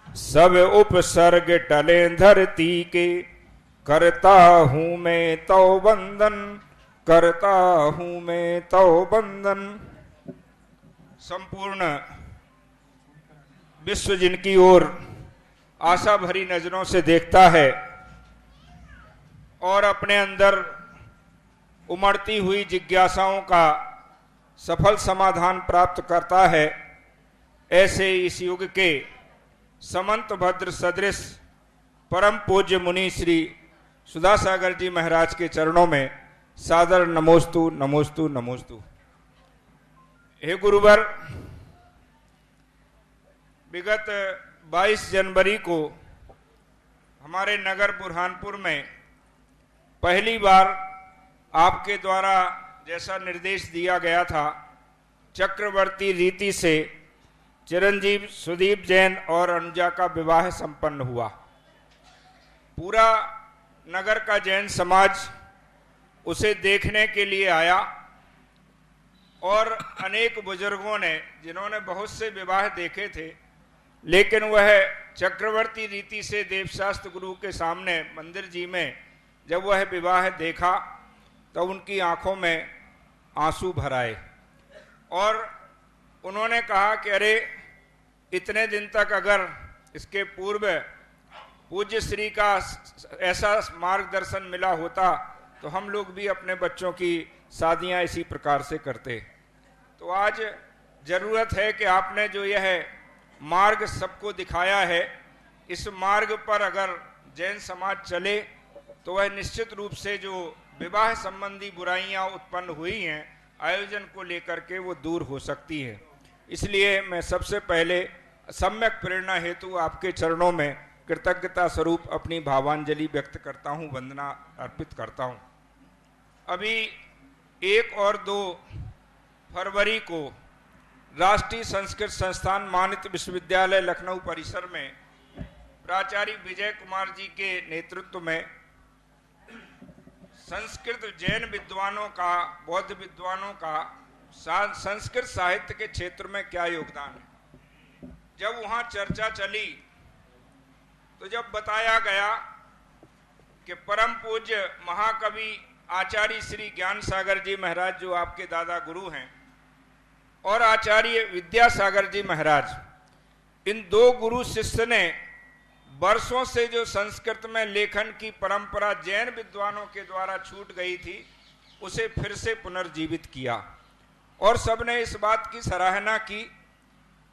सब उपसर्ग टले धरती के, करता हूं मैं तव बंदन, करता हूं मैं तव बंदन। संपूर्ण विश्व जिनकी ओर आशा भरी नजरों से देखता है और अपने अंदर उमड़ती हुई जिज्ञासाओं का सफल समाधान प्राप्त करता है, ऐसे इस युग के समंत भद्र सदृश परम पूज्य मुनि श्री सुधासागर जी महाराज के चरणों में सादर नमोस्तु नमोस्तु नमोस्तु। हे गुरुवर, विगत 22 जनवरी को हमारे नगर बुरहानपुर में पहली बार आपके द्वारा जैसा निर्देश दिया गया था, चक्रवर्ती रीति से चिरंजीव सुदीप जैन और अनुजा का विवाह संपन्न हुआ। पूरा नगर का जैन समाज उसे देखने के लिए आया और अनेक बुजुर्गों ने, जिन्होंने बहुत से विवाह देखे थे, लेकिन वह चक्रवर्ती रीति से देवशास्त्र गुरु के सामने मंदिर जी में जब वह विवाह देखा तो उनकी आंखों में आंसू भर आए और उन्होंने कहा कि अरे, इतने दिन तक अगर इसके पूर्व पूज्य श्री का ऐसा मार्गदर्शन मिला होता तो हम लोग भी अपने बच्चों की शादियां इसी प्रकार से करते। तो आज जरूरत है कि आपने जो यह मार्ग सबको दिखाया है, इस मार्ग पर अगर जैन समाज चले तो वह निश्चित रूप से जो विवाह संबंधी बुराइयां उत्पन्न हुई हैं, आयोजन को लेकर के वो दूर हो सकती है। इसलिए मैं सबसे पहले सम्यक प्रेरणा हेतु आपके चरणों में कृतज्ञता स्वरूप अपनी भावांजलि व्यक्त करता हूं, वंदना अर्पित करता हूं। अभी 1 और 2 फरवरी को राष्ट्रीय संस्कृत संस्थान मानित विश्वविद्यालय लखनऊ परिसर में प्राचार्य विजय कुमार जी के नेतृत्व में संस्कृत जैन विद्वानों का, बौद्ध विद्वानों का संस्कृत साहित्य के क्षेत्र में क्या योगदान है, जब वहां चर्चा चली तो जब बताया गया कि परम पूज्य महाकवि आचार्य श्री ज्ञान सागर जी महाराज, जो आपके दादा गुरु हैं, और आचार्य विद्यासागर जी महाराज, इन 2 गुरु शिष्य ने वर्षों से जो संस्कृत में लेखन की परंपरा जैन विद्वानों के द्वारा छूट गई थी, उसे फिर से पुनर्जीवित किया। और सबने इस बात की सराहना की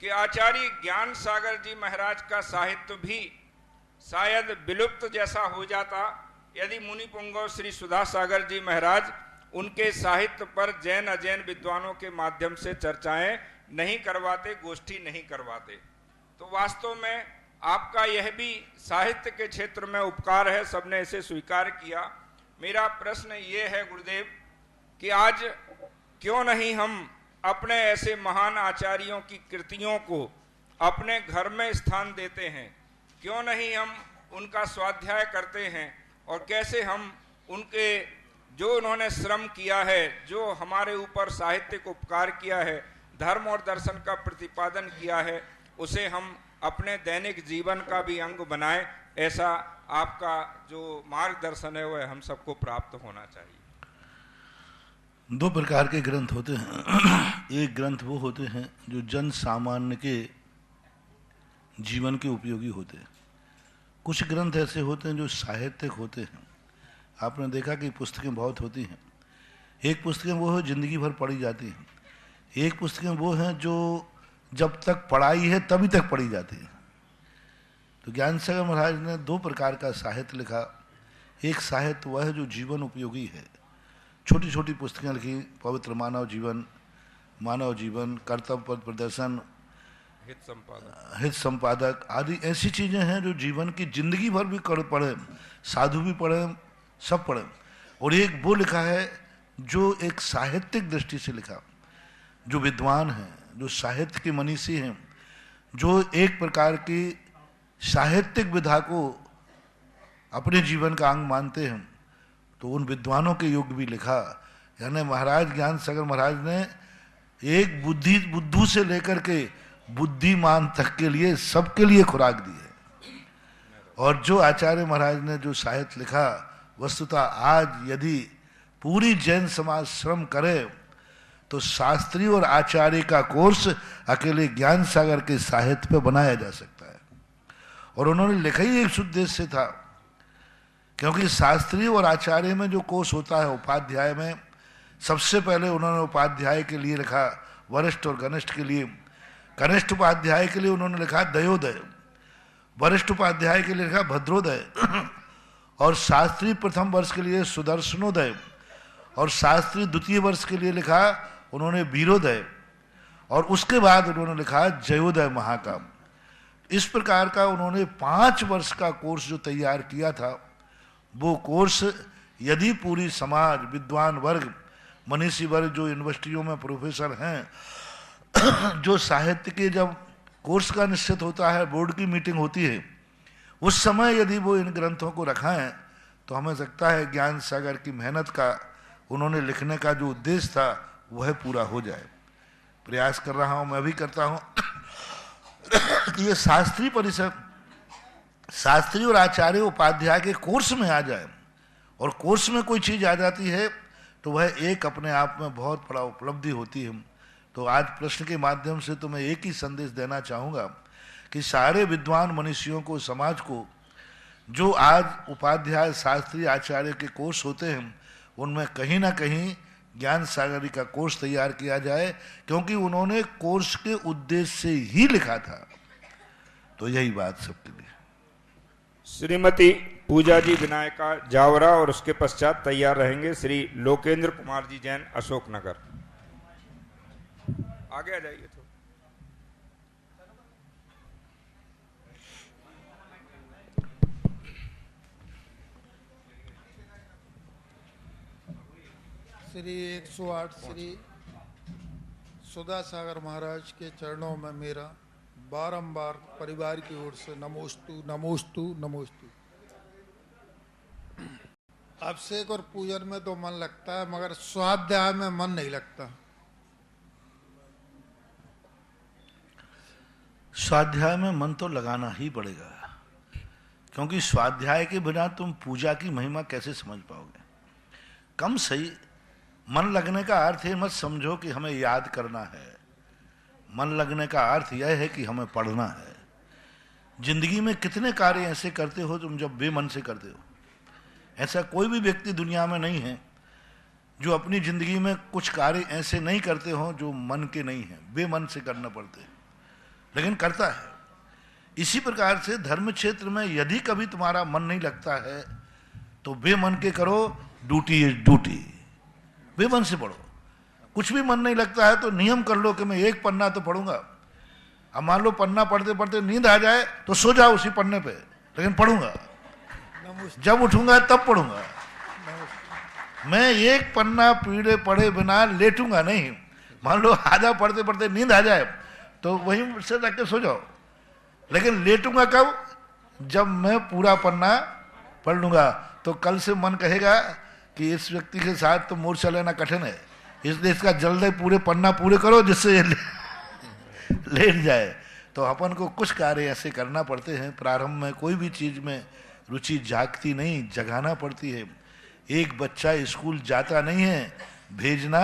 कि आचार्य ज्ञान सागर जी महाराज का साहित्य भी शायद विलुप्त जैसा हो जाता यदि मुनि पुंगव श्री सुधा सागर जी महाराज उनके साहित्य पर जैन अजैन विद्वानों के माध्यम से चर्चाएं नहीं करवाते, गोष्ठी नहीं करवाते। तो वास्तव में आपका यह भी साहित्य के क्षेत्र में उपकार है, सबने इसे स्वीकार किया। मेरा प्रश्न ये है गुरुदेव कि आज क्यों नहीं हम अपने ऐसे महान आचार्यों की कृतियों को अपने घर में स्थान देते हैं, क्यों नहीं हम उनका स्वाध्याय करते हैं, और कैसे हम उनके जो उन्होंने श्रम किया है, जो हमारे ऊपर साहित्यिक उपकार किया है, धर्म और दर्शन का प्रतिपादन किया है, उसे हम अपने दैनिक जीवन का भी अंग बनाएं। ऐसा आपका जो मार्गदर्शन है वह हम सबको प्राप्त होना चाहिए। 2 प्रकार के ग्रंथ होते हैं। एक ग्रंथ वो होते हैं जो जन सामान्य के जीवन के उपयोगी होते हैं। कुछ ग्रंथ ऐसे होते हैं जो साहित्यिक होते हैं। आपने देखा कि पुस्तकें बहुत होती हैं। एक पुस्तकें वो है जिंदगी भर पढ़ी जाती हैं, एक पुस्तकें वो हैं जो जब तक पढ़ाई है तभी तक पढ़ी जाती है। तो ज्ञान सागर महाराज ने 2 प्रकार का साहित्य लिखा। एक साहित्य वह है जो जीवन उपयोगी है, छोटी छोटी पुस्तकें लिखी, पवित्र मानव जीवन, कर्तव्य पथ प्रदर्शन, हित संपादक आदि ऐसी चीजें हैं जो जीवन की जिंदगी भर भी पढ़े, साधु भी पढ़े, सब पढ़े। और एक वो लिखा है जो एक साहित्यिक दृष्टि से लिखा, जो विद्वान हैं, जो साहित्य के मनीषी हैं, जो एक प्रकार की साहित्यिक विधा को अपने जीवन का अंग मानते हैं, तो उन विद्वानों के युग भी लिखा। यानी महाराज ज्ञान सागर महाराज ने एक बुद्धू से लेकर के बुद्धिमान तक के लिए सबके लिए खुराक दी है। और जो आचार्य महाराज ने जो साहित्य लिखा, वस्तुतः आज यदि पूरी जैन समाज श्रम करे तो शास्त्री और आचार्य का कोर्स अकेले ज्ञान सागर के साहित्य पे बनाया जा सकता है। और उन्होंने लिखा ही एक उद्देश्य से था, क्योंकि शास्त्री और आचार्य में जो कोर्स होता है उपाध्याय में, सबसे पहले उन्होंने उपाध्याय के लिए लिखा वरिष्ठ और कनिष्ठ के लिए। कनिष्ठ उपाध्याय के लिए उन्होंने लिखा दयोदय, वरिष्ठ उपाध्याय के लिए लिखा भद्रोदय, और शास्त्री प्रथम वर्ष के लिए सुदर्शनोदय, और शास्त्री द्वितीय वर्ष के लिए लिखा उन्होंने वीरोदय, और उसके बाद उन्होंने लिखा जयोदय महाकाम। इस प्रकार का उन्होंने 5 वर्ष का कोर्स जो तैयार किया था, वो कोर्स यदि पूरी समाज, विद्वान वर्ग, मनीषी वर्ग, जो यूनिवर्सिटियों में प्रोफेसर हैं, जो साहित्य के जब कोर्स का निश्चित होता है, बोर्ड की मीटिंग होती है, उस समय यदि वो इन ग्रंथों को रखाएं तो हमें लगता है ज्ञान सागर की मेहनत का, उन्होंने लिखने का जो उद्देश्य था वह पूरा हो जाए। प्रयास कर रहा हूं, मैं भी करता हूं कि ये शास्त्री परिषद, शास्त्री और आचार्य उपाध्याय के कोर्स में आ जाए। और कोर्स में कोई चीज आ जाती है तो वह एक अपने आप में बहुत बड़ा उपलब्धि होती है। तो आज प्रश्न के माध्यम से तो मैं एक ही संदेश देना चाहूँगा कि सारे विद्वान मनुष्यों को, समाज को, जो आज उपाध्याय, शास्त्री, आचार्य के कोर्स होते हैं, उनमें कहीं ना कहीं ज्ञान सागरी का कोर्स तैयार किया जाए, क्योंकि उन्होंने कोर्स के उद्देश्य से ही लिखा था। तो यही बात सबके लिए। श्रीमती पूजा जी विनायका जावरा, और उसके पश्चात तैयार रहेंगे श्री लोकेंद्र कुमार जी जैन, अशोकनगर। आगे आ जाइए तो। श्री 108 श्री सुधा सागर महाराज के चरणों में मेरा बारंबार परिवार की ओर से नमोस्तु नमोस्तु नमोस्तु। अभिषेक और पूजन में तो मन लगता है, मगर स्वाध्याय में मन नहीं लगता। स्वाध्याय में मन तो लगाना ही पड़ेगा, क्योंकि स्वाध्याय के बिना तुम पूजा की महिमा कैसे समझ पाओगे। कम सही मन लगने का अर्थ ये मत समझो कि हमें याद करना है। मन लगने का अर्थ यह है कि हमें पढ़ना है। जिंदगी में कितने कार्य ऐसे करते हो तुम जब बेमन से करते हो। ऐसा कोई भी व्यक्ति दुनिया में नहीं है जो अपनी जिंदगी में कुछ कार्य ऐसे नहीं करते हो जो मन के नहीं है, बेमन से करना पड़ते हैं, लेकिन करता है। इसी प्रकार से धर्म क्षेत्र में यदि कभी तुम्हारा मन नहीं लगता है तो बेमन के करो, ड्यूटी इज ड्यूटी, बेमन से पढ़ो। कुछ भी मन नहीं लगता है तो नियम कर लो कि मैं एक पन्ना तो पढ़ूंगा। अब मान लो पन्ना पढ़ते पढ़ते नींद आ जाए तो सो जाओ उसी पन्ने पे, लेकिन पढ़ूंगा, जब उठूंगा तब पढ़ूंगा। मैं एक पन्ना पढ़े बिना लेटूंगा नहीं। मान लो आधा पढ़ते पढ़ते नींद आ जाए तो वहीं से रख के सो जाओ, लेकिन लेटूंगा कब? जब मैं पूरा पन्ना पढ़ लूंगा। तो कल से मन कहेगा कि इस व्यक्ति के साथ तो मोर्चा लेना कठिन है, इसलिए इसका जल्दी पूरे पन्ना पूरे करो जिससे ये लेट जाए। तो अपन को कुछ कार्य ऐसे करना पड़ते हैं। प्रारंभ में कोई भी चीज में रुचि जागती नहीं, जगाना पड़ती है। एक बच्चा स्कूल जाता नहीं है, भेजना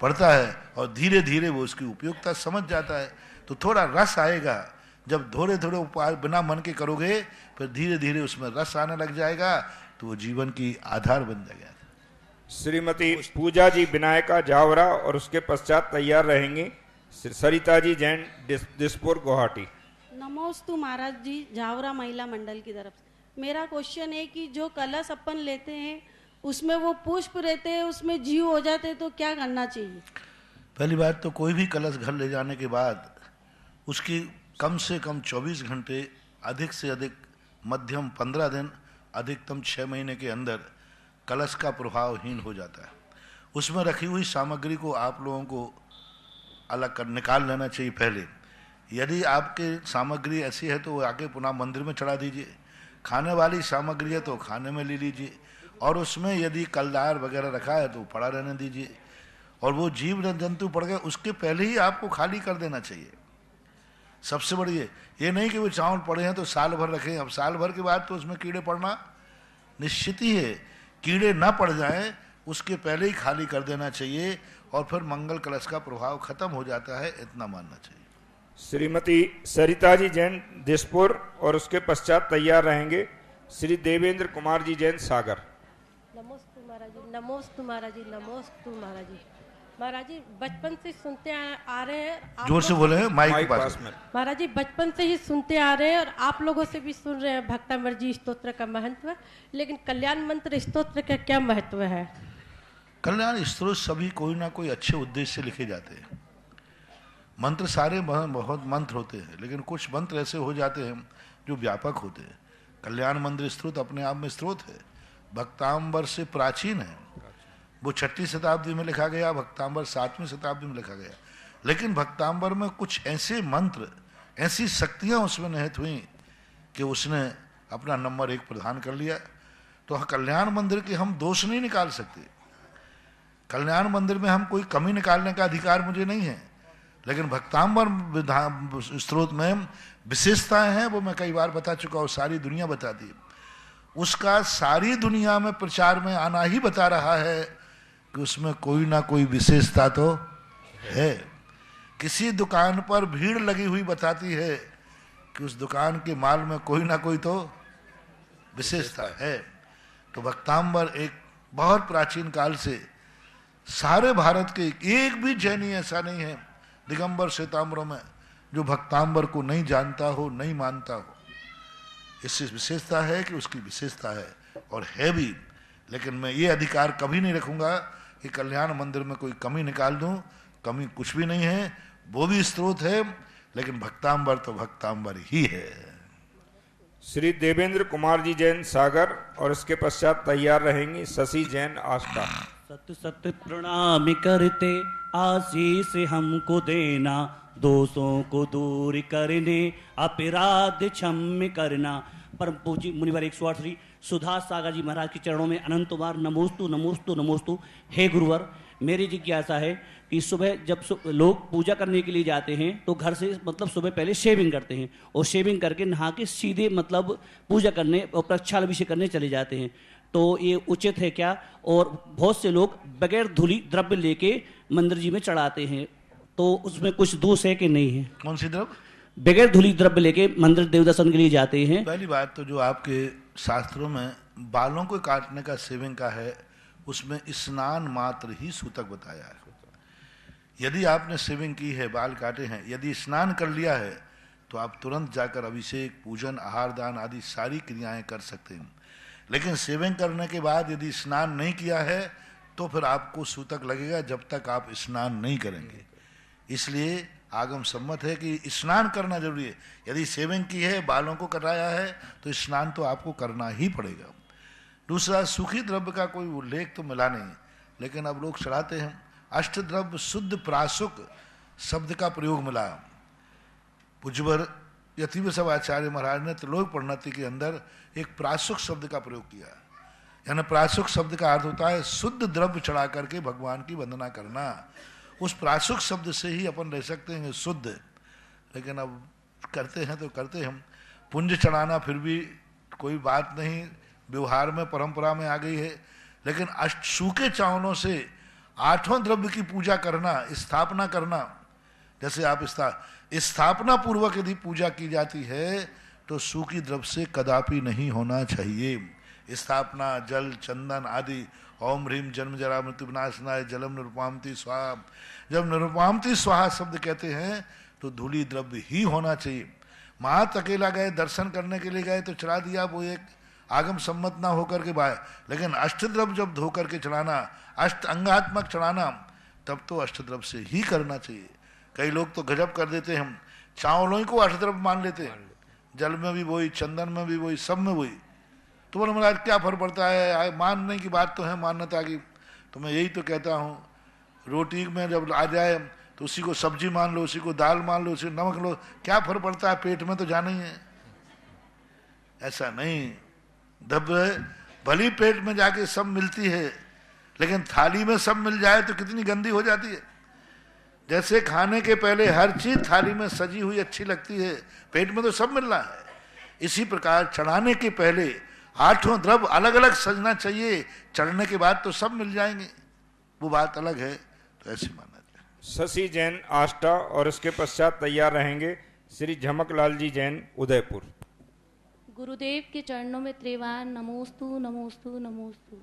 पड़ता है, और धीरे धीरे वो उसकी उपयोगिता समझ जाता है। तो थोड़ा रस आएगा। जब थोड़े थोड़े उपाय बिना मन के करोगे, फिर धीरे धीरे उसमें रस आने लग जाएगा, तो वो जीवन की आधार बन जाएगा। श्रीमती पूजा जी विनायका जावरा और उसके पश्चात तैयार रहेंगे सरिता जी जैन दिसपुर गुवाहाटी। नमोस्तु महाराज जी, जावरा महिला मंडल की तरफ से मेरा क्वेश्चन है कि जो कलश अपन लेते हैं उसमें वो पुष्प रहते हैं, उसमें जीव हो जाते हैं, तो क्या करना चाहिए? पहली बात तो कोई भी कलश घर ले जाने के बाद उसकी कम से कम 24 घंटे, अधिक से अधिक मध्यम 15 दिन, अधिकतम 6 महीने के अंदर कलश का प्रभावहीन हो जाता है। उसमें रखी हुई सामग्री को आप लोगों को अलग कर निकाल लेना चाहिए पहले। यदि आपके सामग्री ऐसी है तो आके पुनः मंदिर में चढ़ा दीजिए। खाने वाली सामग्री है तो खाने में ले लीजिए, और उसमें यदि कलदार वगैरह रखा है तो पड़ा रहने दीजिए। और वो जीव जंतु पड़ गए उसके पहले ही आपको खाली कर देना चाहिए। सबसे बड़ी ये नहीं कि वो चावल पड़े हैं तो साल भर रखें। अब साल भर के बाद तो उसमें कीड़े पड़ना निश्चित ही है। कीड़े ना पड़ जाएं उसके पहले ही खाली कर देना चाहिए, और फिर मंगल कलश का प्रभाव खत्म हो जाता है, इतना मानना चाहिए। श्रीमती सरिता जी जैन दिसपुर और उसके पश्चात तैयार रहेंगे श्री देवेंद्र कुमार जी जैन सागर। नमोस्तु महाराज जी, नमोस्तु महाराज जी, नमोस्तु महाराज जी। महाराज जी बचपन से सुनते आ रहे हैं। जोर से बोले, माइक के पास में। महाराज जी बचपन से ही सुनते आ रहे हैं और आप लोगों से भी सुन रहे हैं भक्तामृत जी स्तोत्र का महत्व, लेकिन कल्याण मंत्र स्तोत्र का क्या महत्व है? कल्याण स्तोत्र सभी कोई ना कोई अच्छे उद्देश्य से लिखे जाते हैं। मंत्र सारे बहुत मंत्र होते हैं, लेकिन कुछ मंत्र ऐसे हो जाते हैं जो व्यापक होते हैं। कल्याण मंत्र स्तोत्र अपने आप में स्त्रोत है, भक्तांबर से प्राचीन है। वो 6वीं शताब्दी में लिखा गया, भक्तांबर 7वीं शताब्दी में लिखा गया। लेकिन भक्तांबर में कुछ ऐसे मंत्र, ऐसी शक्तियां उसमें निहित हुई कि उसने अपना नंबर 1 प्रदान कर लिया। तो कल्याण मंदिर के हम दोष नहीं निकाल सकते। कल्याण मंदिर में हम कोई कमी निकालने का अधिकार मुझे नहीं है, लेकिन भक्तांबर स्त्रोत में विशेषताएं हैं, वो मैं कई बार बता चुका हूँ, सारी दुनिया बताती है। उसका सारी दुनिया में प्रचार में आना ही बता रहा है कि उसमें कोई ना कोई विशेषता तो है। किसी दुकान पर भीड़ लगी हुई बताती है कि उस दुकान के माल में कोई ना कोई तो विशेषता है। तो भक्तांबर एक बहुत प्राचीन काल से सारे भारत के एक भी जैनी ऐसा नहीं है दिगंबर श्वेतांबरों में जो भक्तांबर को नहीं जानता हो, नहीं मानता हो। इससे विशेषता है कि उसकी विशेषता है और है भी। लेकिन मैं ये अधिकार कभी नहीं रखूंगा कि कल्याण मंदिर में कोई कमी निकाल दूं। कमी कुछ भी नहीं है, वो भी स्रोत है, लेकिन भक्तांबर तो भक्तांबर ही है। श्री देवेंद्र कुमार जी जैन सागर और इसके पश्चात तैयार रहेंगी शशि जैन आष्टा। सत सत प्रणाम करते आशीष हमको देना, दोषों को दूर करने अपराध क्षम्य करना। परम पूज्य मुनिवर 108 श्री सुधा सागर जी महाराज के चरणों में अनंत बार नमोस्तु नमोस्तु नमोस्तु। हे गुरुवर, मेरी जिज्ञासा है कि सुबह जब लोग पूजा करने के लिए जाते हैं तो घर से मतलब सुबह पहले शेविंग करते हैं और शेविंग करके नहा के सीधे मतलब पूजा करने और प्रक्षालाभिषेक करने चले जाते हैं, तो ये उचित है क्या? और बहुत से लोग बगैर धूली द्रव्य लेके मंदिर जी में चढ़ाते हैं, तो उसमें कुछ दोष है कि नहीं है? कौन सी द्रव्य? बगैर धूली द्रव्य लेके मंदिर देव दर्शन के लिए जाते हैं। पहली बात तो जो आपके शास्त्रों में बालों को काटने का सेविंग का है, उसमें स्नान मात्र ही सूतक बताया है। यदि आपने सेविंग की है, बाल काटे हैं, यदि स्नान कर लिया है तो आप तुरंत जाकर अभिषेक, पूजन, आहार दान आदि सारी क्रियाएं कर सकते हैं। लेकिन सेविंग करने के बाद यदि स्नान नहीं किया है तो फिर आपको सूतक लगेगा जब तक आप स्नान नहीं करेंगे। इसलिए आगम सम्मत है कि स्नान करना जरूरी है। यदि सेविंग की है, बालों को कटाया है, तो स्नान तो आपको करना ही पड़ेगा। दूसरा, सूखी द्रव्य का कोई उल्लेख तो मिला नहीं, लेकिन अब लोग चढ़ाते हैं। अष्टद्रव्य शुद्ध प्रासुक शब्द का प्रयोग मिला। पूज्यवर यतिव सब आचार्य महाराज ने त्रिलोक प्रणति के अंदर एक प्रासुक शब्द का प्रयोग किया। यानी प्रासुक शब्द का अर्थ होता है शुद्ध द्रव्य चढ़ा करके भगवान की वंदना करना। उस प्रासुक शब्द से ही अपन रह सकते हैं शुद्ध, लेकिन अब करते हैं तो करते हम। पुंज चढ़ाना फिर भी कोई बात नहीं, व्यवहार में परंपरा में आ गई है। लेकिन सूखे चावलों से 8वां द्रव्य की पूजा करना, स्थापना करना, जैसे आप स्थापना पूर्वक यदि पूजा की जाती है तो सूखी द्रव्य से कदापि नहीं होना चाहिए। स्थापना जल, चंदन आदि, ओम ह्रीम जन्म जरा मृत्यु विनाशनाय जलम निरुपामति स्वाहा। जब निरुपामति स्वाहा शब्द कहते हैं तो धूली द्रव्य ही होना चाहिए। मात अकेला गए, दर्शन करने के लिए गए तो चढ़ा दिया, वो एक आगम सम्मत ना होकर के बाय। लेकिन अष्टद्रव्य जब धो करके चढ़ाना, अष्ट अंगात्मक चढ़ाना, तब तो अष्टद्रव्य से ही करना चाहिए। कई लोग तो गजब कर देते हैं, हम चावलों को अष्टद्रव्य मान लेते हैं, जल में भी वही, चंदन में भी वही, सब में वही। तो बोले महाराज क्या फर्क पड़ता है, मानने की बात तो है, मान्यता की। तो मैं यही तो कहता हूँ, रोटी में जब आ जाए तो उसी को सब्जी मान लो, उसी को दाल मान लो, उसी नमक लो, क्या फर्क पड़ता है, पेट में तो जाना ही है। ऐसा नहीं, द्रव्य भली पेट में जाके सब मिलती है, लेकिन थाली में सब मिल जाए तो कितनी गंदी हो जाती है। जैसे खाने के पहले हर चीज थाली में सजी हुई अच्छी लगती है, पेट में तो सब मिल रहा है। इसी प्रकार चढ़ाने के पहले 8वां द्रव्य अलग अलग सजना चाहिए, चढ़ने के बाद तो सब मिल जाएंगे, वो बात अलग है। तो ऐसी मानना चाहिए। शशि जैन आष्टा और इसके पश्चात तैयार रहेंगे श्री झमकलाल जी जैन उदयपुर। गुरुदेव के चरणों में त्रिवार नमोस्तु नमोस्तु नमोस्तु।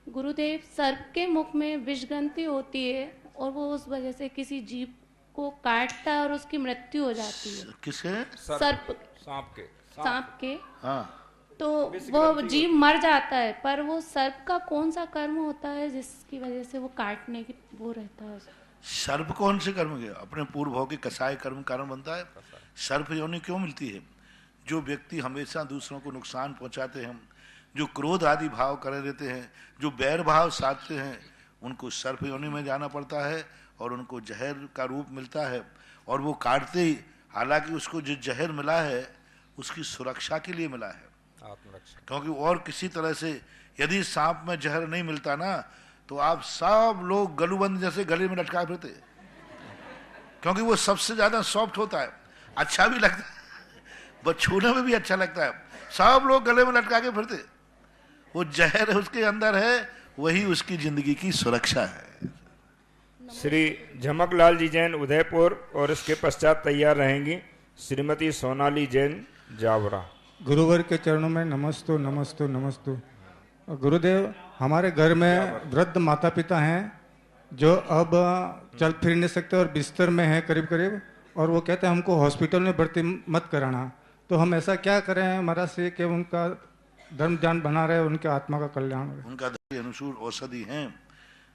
गुरुदेव, सर्प के मुख में विषग्रंथि होती है और वो उस वजह से किसी जीव को काटता है और उसकी मृत्यु हो जाती है। किसके? सर्प, सांप के। हाँ। तो वो जीव मर जाता है, पर वो सर्प का कौन सा कर्म होता है जिसकी वजह से वो काटने की वो रहता है? सर्प कौन से कर्म के? अपने पूर्व भाव के कसाय कर्म कारण बनता है। सर्प योनि क्यों मिलती है? जो व्यक्ति हमेशा दूसरों को नुकसान पहुंचाते हैं, जो क्रोध आदि भाव करे रहते हैं, जो बैर भाव साधते हैं, उनको सर्प योनि में जाना पड़ता है और उनको जहर का रूप मिलता है। और वो काटते ही, हालांकि उसको जो जहर मिला है उसकी सुरक्षा के लिए मिला है, क्योंकि और किसी तरह से यदि सांप में जहर नहीं मिलता ना तो आप सब लोग गलूबंद जैसे गले में लटका फिरते, क्योंकि वो सबसे ज्यादा सॉफ्ट होता है, अच्छा भी लगता है, बस छूने में भी अच्छा लगता है। सब लोग गले में लटका के फिरते, वो जहर उसके अंदर है, वही उसकी जिंदगी की सुरक्षा है। श्री झमकलाल जी जैन उदयपुर और इसके पश्चात तैयार रहेंगी श्रीमती सोनाली जैन जावरा। गुरुवर के चरणों में नमस्तु नमस्तु नमस्तु। गुरुदेव, हमारे घर में वृद्ध माता पिता हैं जो अब चल फिर नहीं सकते और बिस्तर में हैं करीब करीब, और वो कहते हैं हमको हॉस्पिटल में भर्ती मत कराना। तो हम ऐसा क्या करें महाराज से कि उनका धर्म ज्ञान बना रहे, उनके आत्मा का कल्याण रहे? उनका अनुसूर औषधि हैं,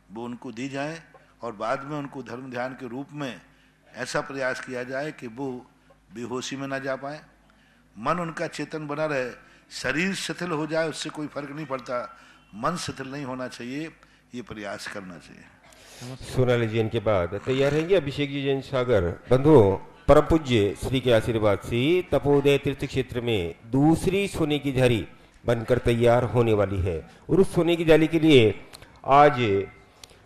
वो उनको दी जाए और बाद में उनको धर्म ध्यान के रूप में ऐसा प्रयास किया जाए कि वो बेहोशी में ना जा पाए, मन उनका चेतन बना रहे। शरीर शिथिल हो जाए उससे कोई फर्क नहीं पड़ता, मन शिथिल नहीं होना चाहिए, ये प्रयास करना चाहिए। सोनाली जैन के बाद तैयार रहेंगे अभिषेक जी जैन सागर। बंधुओं, परम पूज्य श्री के आशीर्वाद से तपोदय तीर्थ क्षेत्र में दूसरी सोने की झारी बनकर तैयार होने वाली है और उस सोने की जाली के लिए आज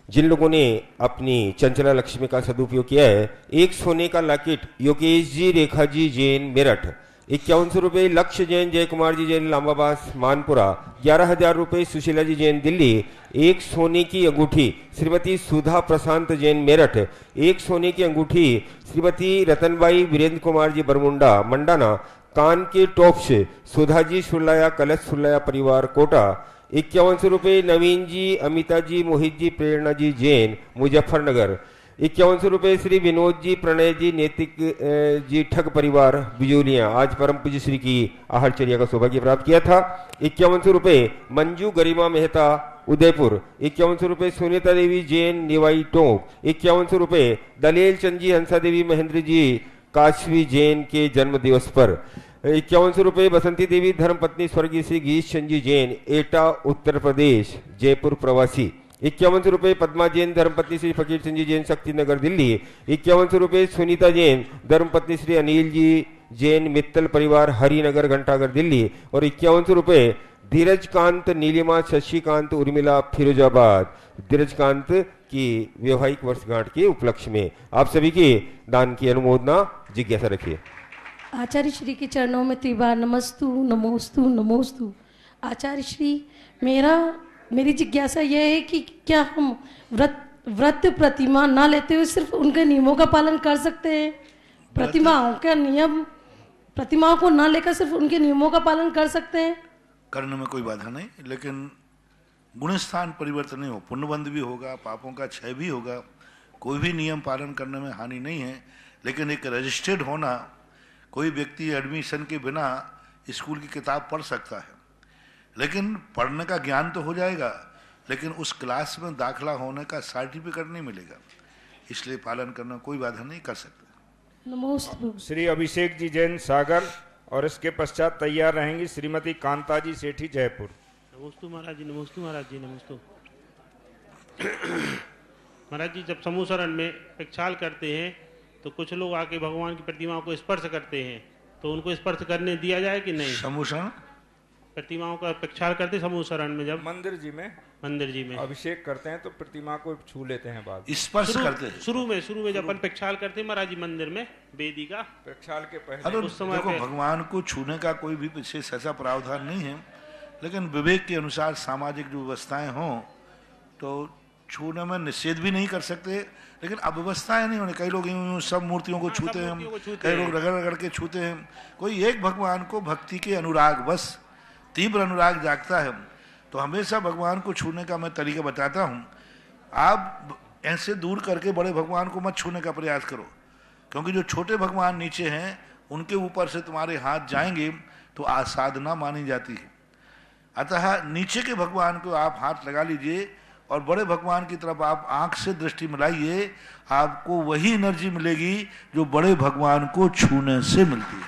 जिन लोगों ने अपनी चंचला लक्ष्मी का सदुपयोग किया है, एक सोने का लॉकेट योगेश जी रेखा जी जैन मेरठ 5100 रुपये, लक्ष्य जैन जय कुमार जी जैन लांबाबास मानपुरा 11,000 रुपये, सुशीला जी जैन दिल्ली, एक सोने की अंगूठी श्रीमती सुधा प्रशांत जैन मेरठ, एक सोने की अंगूठी श्रीमती रतनबाई वीरेंद्र कुमार जी बरमुंडा मंडाना, कान के टॉप्स सुधा जी सुरलाया कलश सुरलाया परिवार कोटा 5100 रुपये, नवीन जी अमिता जी मोहित जी प्रेरणा जी जैन मुजफ्फरनगर 5100 रुपये, श्री विनोद जी प्रणय जी नैतिक जी ठग परिवार बिजोलियां आज परम पूज्य श्री की आहारचर्या का सौभाग्य प्राप्त किया था। 5100 रुपये, मंजू गरिमा मेहता उदयपुर 5100 रुपये, सुनीता देवी जैन निवाई टोंक 5100 रुपये, दलेल चंद जी हंसा देवी महेंद्र जी काशवी जैन के जन्म दिवस पर 5100 रुपये, बसंती देवी धर्मपत्नी स्वर्गीय श्री गीश चंद जी जैन एटा उत्तर प्रदेश जयपुर प्रवासी 5100 रुपये, पद्मा जैन धर्मपत्नी श्री फकीर सिंह जी जैन शक्ति नगर दिल्ली 5100 रुपये, सुनीता जैन धर्मपत्नी श्री अनिल जी जैन मित्तल परिवार हरिनगर घंटागर दिल्ली और 5100 रुपये, धीरज कांत नीलिमा शशिकांत उर्मिला फिरोजाबाद धीरज कांत की वैवाहिक वर्षगांठ के उपलक्ष्य में आप सभी के दान की अनुमोदना जिज्ञासा रखिए। आचार्य श्री के चरणों में त्रिवार नमस्तु नमोस्तु नमोस्तु। आचार्य श्री, मेरी जिज्ञासा यह है कि क्या हम व्रत प्रतिमा ना लेते हुए सिर्फ उनके नियमों का पालन कर सकते हैं? प्रतिमाओं को ना लेकर सिर्फ उनके नियमों का पालन कर सकते हैं? करने में कोई बाधा नहीं, लेकिन गुणस्थान परिवर्तन नहीं हो, पुण्यबंध भी होगा, पापों का क्षय भी होगा, कोई भी नियम पालन करने में हानि नहीं है। लेकिन एक रजिस्टर्ड होना, कोई व्यक्ति एडमिशन के बिना स्कूल की किताब पढ़ सकता है, लेकिन पढ़ने का ज्ञान तो हो जाएगा, लेकिन उस क्लास में दाखला होने का सर्टिफिकेट नहीं मिलेगा, इसलिए पालन करना कोई बाधा नहीं कर सकते। नमोस्तु। श्री अभिषेक जी जैन सागर और इसके पश्चात तैयार रहेंगी श्रीमती कांता जी सेठी जयपुर। नमोस्तु महाराज जी, नमोस्तु महाराज जी, नमोस्तु महाराज जी। जब समूह शरण में प्रक्षाल करते हैं तो कुछ लोग आके भगवान की प्रतिमाओं को स्पर्श करते हैं, तो उनको स्पर्श करने दिया जाए कि नहीं? समूह शरण प्रतिमाओं का प्रक्षाल करते समूह शरण में, जब मंदिर जी में अभिषेक करते हैं तो प्रतिमा को छू लेते हैं, बाद स्पर्श करते हैं। शुरू में जब अपन प्रक्षाल करते हैं महाराज जी मंदिर में वेदी का प्रक्षाल के पहले उस समय देखो, भगवान को छूने का कोई भी विशेष ऐसा प्रावधान नहीं है, लेकिन विवेक के अनुसार सामाजिक जो व्यवस्थाएं हों तो छूने में निषेध भी नहीं कर सकते, लेकिन अव्यवस्थाएं नहीं होने। कई लोग यूं सब मूर्तियों को छूते हैं, कई लोग रगड़ रगड़ के छूते हैं। कोई एक भगवान को भक्ति के अनुराग, बस तीव्र अनुराग जागता है तो हमेशा भगवान को छूने का मैं तरीका बताता हूँ। आप ऐसे दूर करके बड़े भगवान को मत छूने का प्रयास करो, क्योंकि जो छोटे भगवान नीचे हैं उनके ऊपर से तुम्हारे हाथ जाएंगे तो आसाधना मानी जाती है। अतः नीचे के भगवान को आप हाथ लगा लीजिए और बड़े भगवान की तरफ आप आंख से दृष्टि मिलाइए, आपको वही एनर्जी मिलेगी जो बड़े भगवान को छूने से मिलती है।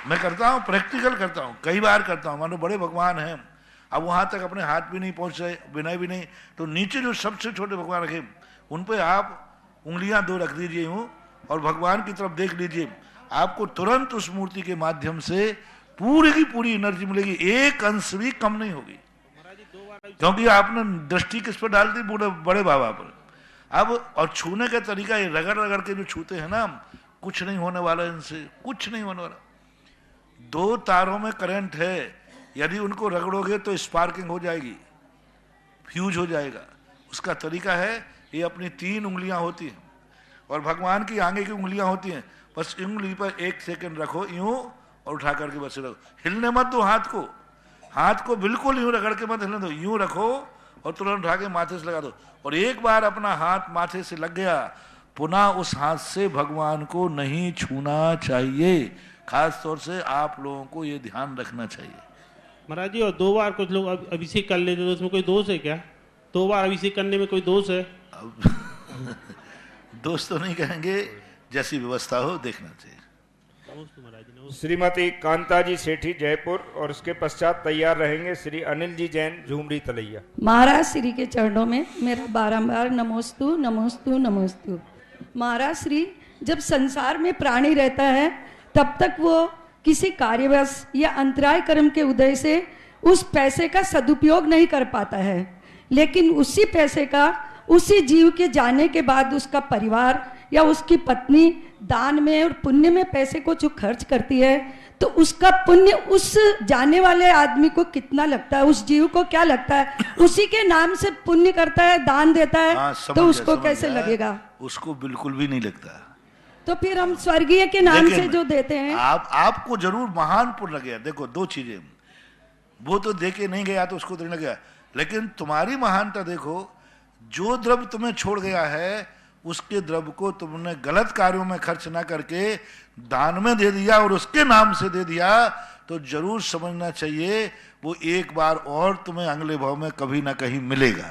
मैं करता हूँ, प्रैक्टिकल करता हूँ, कई बार करता हूँ। मानो बड़े भगवान हैं, अब वहां तक अपने हाथ भी नहीं पहुंच रहे, विनय भी नहीं, तो नीचे जो सबसे छोटे भगवान रखे उन पे आप उंगलियां दो रख दीजिए यूं और भगवान की तरफ देख लीजिए, आपको तुरंत उस मूर्ति के माध्यम से पूरी की पूरी एनर्जी मिलेगी, एक अंश भी कम नहीं होगी, क्योंकि आपने दृष्टि किस पर डाल दी? बड़े बाबा पर। अब और छूने का तरीका ये रगड़ रगड़ के जो छूते हैं ना, कुछ नहीं होने वाला इनसे, कुछ नहीं होने वाला। 2 तारों में करंट है, यदि उनको रगड़ोगे तो स्पार्किंग हो जाएगी, फ्यूज हो जाएगा। उसका तरीका है, ये अपनी 3 उंगलियां होती हैं और भगवान की आगे की उंगलियां होती हैं, बस उंगली पर 1 सेकंड रखो यूं और उठा करके बस रखो, हिलने मत दो हाथ को बिल्कुल यूं रगड़ के मत हिलने दो, यूं रखो और तुरंत उठा के माथे से लगा दो। और एक बार अपना हाथ माथे से लग गया, पुनः उस हाथ से भगवान को नहीं छूना चाहिए। खास तौर से आप लोगों को ये ध्यान रखना चाहिए। महाराज जी, और 2 बार कुछ लोग अभिषेक कर लेते तो उसमें कोई दोष है क्या? 2 बार अभिषेक करने में कोई दोष है? दोस्त तो नहीं कहेंगे, जैसी व्यवस्था हो देखना चाहिए। श्रीमती कांताजी सेठी जयपुर, और उसके पश्चात तैयार रहेंगे श्री अनिल जी जैन झुमरी तलैया। महाराज श्री के चरणों में मेरा बारंबार नमोस्तु नमोस्तु नमोस्तु। महाराज श्री, जब संसार में प्राणी रहता है तब तक वो किसी कार्यवश या अंतराय कर्म के उदय से उस पैसे का सदुपयोग नहीं कर पाता है, लेकिन उसी पैसे का उसी जीव के जाने के बाद उसका परिवार या उसकी पत्नी दान में और पुण्य में पैसे को जो खर्च करती है, तो उसका पुण्य उस जाने वाले आदमी को कितना लगता है, उस जीव को क्या लगता है? उसी के नाम से पुण्य करता है, दान देता है, तो उसको कैसे लगेगा? उसको बिल्कुल भी नहीं लगता। तो फिर हम स्वर्गीय के नाम से जो देते हैं, आपको जरूर महान पुण्य लगेगा। देखो 2 चीजें, वो तो दे के नहीं गया तो उसको देने लगा, लेकिन तुम्हारी महानता देखो, जो द्रव्य तुम्हें छोड़ गया है उसके द्रव्य को तुमने गलत कार्यों में खर्च ना करके दान में दे दिया और उसके नाम से दे दिया, तो जरूर समझना चाहिए वो एक बार और तुम्हें अगले भाव में कभी ना कहीं मिलेगा।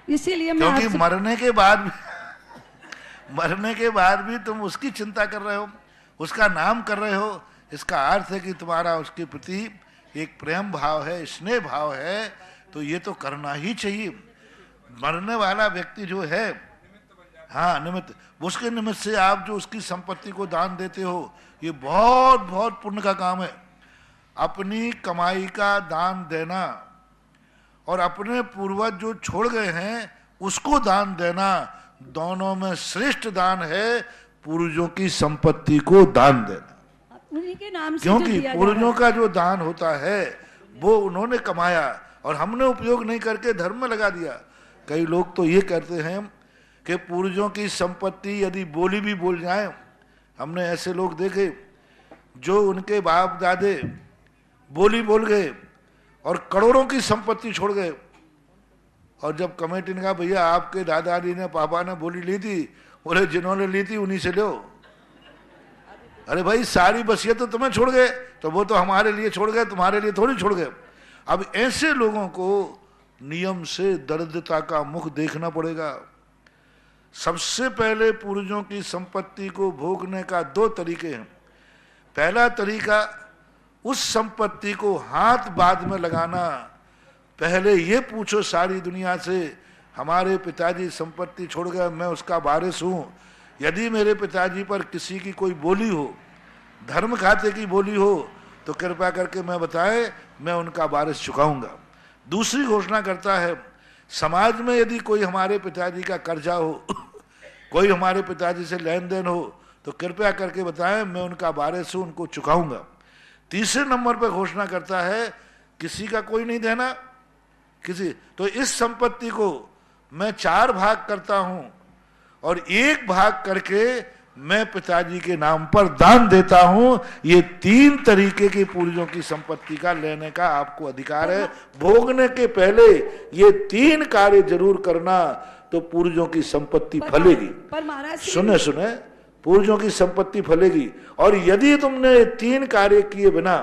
इसीलिए क्योंकि मरने के बाद भी तुम उसकी चिंता कर रहे हो, उसका नाम कर रहे हो। इसका अर्थ है कि तुम्हारा उसके प्रति एक प्रेम भाव है, स्नेह भाव है, तो ये तो करना ही चाहिए। मरने वाला व्यक्ति जो है, हाँ निमित्त, उसके निमित्त से आप जो उसकी संपत्ति को दान देते हो, ये बहुत बहुत पुण्य का काम है। अपनी कमाई का दान देना और अपने पूर्वज जो छोड़ गए हैं उसको दान देना, दोनों में श्रेष्ठ दान है पूर्वजों की संपत्ति को दान देना। उन्हीं के नाम से क्योंकि पूर्वजों का जो दान होता है वो उन्होंने कमाया और हमने उपयोग नहीं करके धर्म में लगा दिया। कई लोग तो ये कहते हैं कि पूर्वजों की संपत्ति यदि बोली भी बोल जाए, हमने ऐसे लोग देखे जो उनके बाप दादे बोली बोल गए और करोड़ों की संपत्ति छोड़ गए, और जब कमेटी ने कहा भैया आपके दादाजी ने पापा ने बोली ली थी, बोले जिन्होंने ली थी उन्हीं से लो। अरे भाई सारी वसीयत तो तुम्हें छोड़ गए, तो वो तो हमारे लिए छोड़ गए, तुम्हारे लिए थोड़ी छोड़ गए। अब ऐसे लोगों को नियम से दरिद्रता का मुख देखना पड़ेगा। सबसे पहले पूर्वजों की संपत्ति को भोगने का 2 तरीके हैं। पहला तरीका, उस संपत्ति को हाथ बाद में लगाना। पहले ये पूछो सारी दुनिया से, हमारे पिताजी संपत्ति छोड़ गए, मैं उसका वारिस हूं, यदि मेरे पिताजी पर किसी की कोई बोली हो, धर्म खाते की बोली हो, तो कृपया करके मैं बताए, मैं उनका वारिस चुकाऊंगा। दूसरी घोषणा करता है, समाज में यदि कोई हमारे पिताजी का कर्जा हो, कोई हमारे पिताजी से लेन देन हो, तो कृपया करके बताएं, मैं उनका वारिस हूं, उनको चुकाऊंगा। तीसरे नंबर पर घोषणा करता है, किसी का कोई नहीं देना किसी, तो इस संपत्ति को मैं 4 भाग करता हूं और 1 भाग करके मैं पिताजी के नाम पर दान देता हूं। ये 3 तरीके की पूर्वजों की संपत्ति का लेने का आपको अधिकार है। भोगने के पहले ये 3 कार्य जरूर करना, तो पूर्वजों की संपत्ति फलेगी। सुने पूर्वजों की संपत्ति फलेगी। और यदि तुमने 3 कार्य किए बिना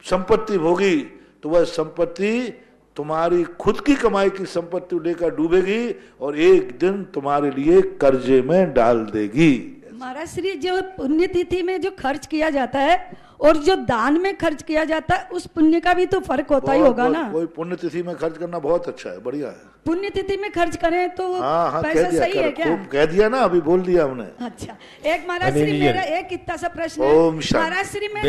संपत्ति भोगी, तो वह संपत्ति तुम्हारी खुद की कमाई की संपत्ति लेकर डूबेगी और एक दिन तुम्हारे लिए कर्जे में डाल देगी। महाराज श्री, जो पुण्यतिथि में जो खर्च किया जाता है और जो दान में खर्च किया जाता है, उस पुण्य का भी तो फर्क होता ही होगा ना। कोई पुण्यतिथि में खर्च करना बहुत अच्छा है, बढ़िया है। पुण्यतिथि में खर्च करें तो हाँ, पैसा सही है क्या? कह दिया ना, अभी बोल दिया हमने। अच्छा, एक महाराज श्री मेरा एक इतना सा प्रश्न है। महाराज श्री में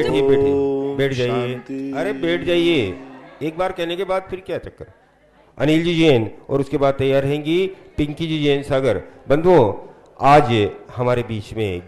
बैठ जाइए, अरे बैठ जाइए, एक बार कहने के बाद फिर क्या चक्कर। अनिल जी जैन और उसके बाद तैयार रहेंगी पिंकी जी जैन सागर। बंधुओं, आज हमारे बीच में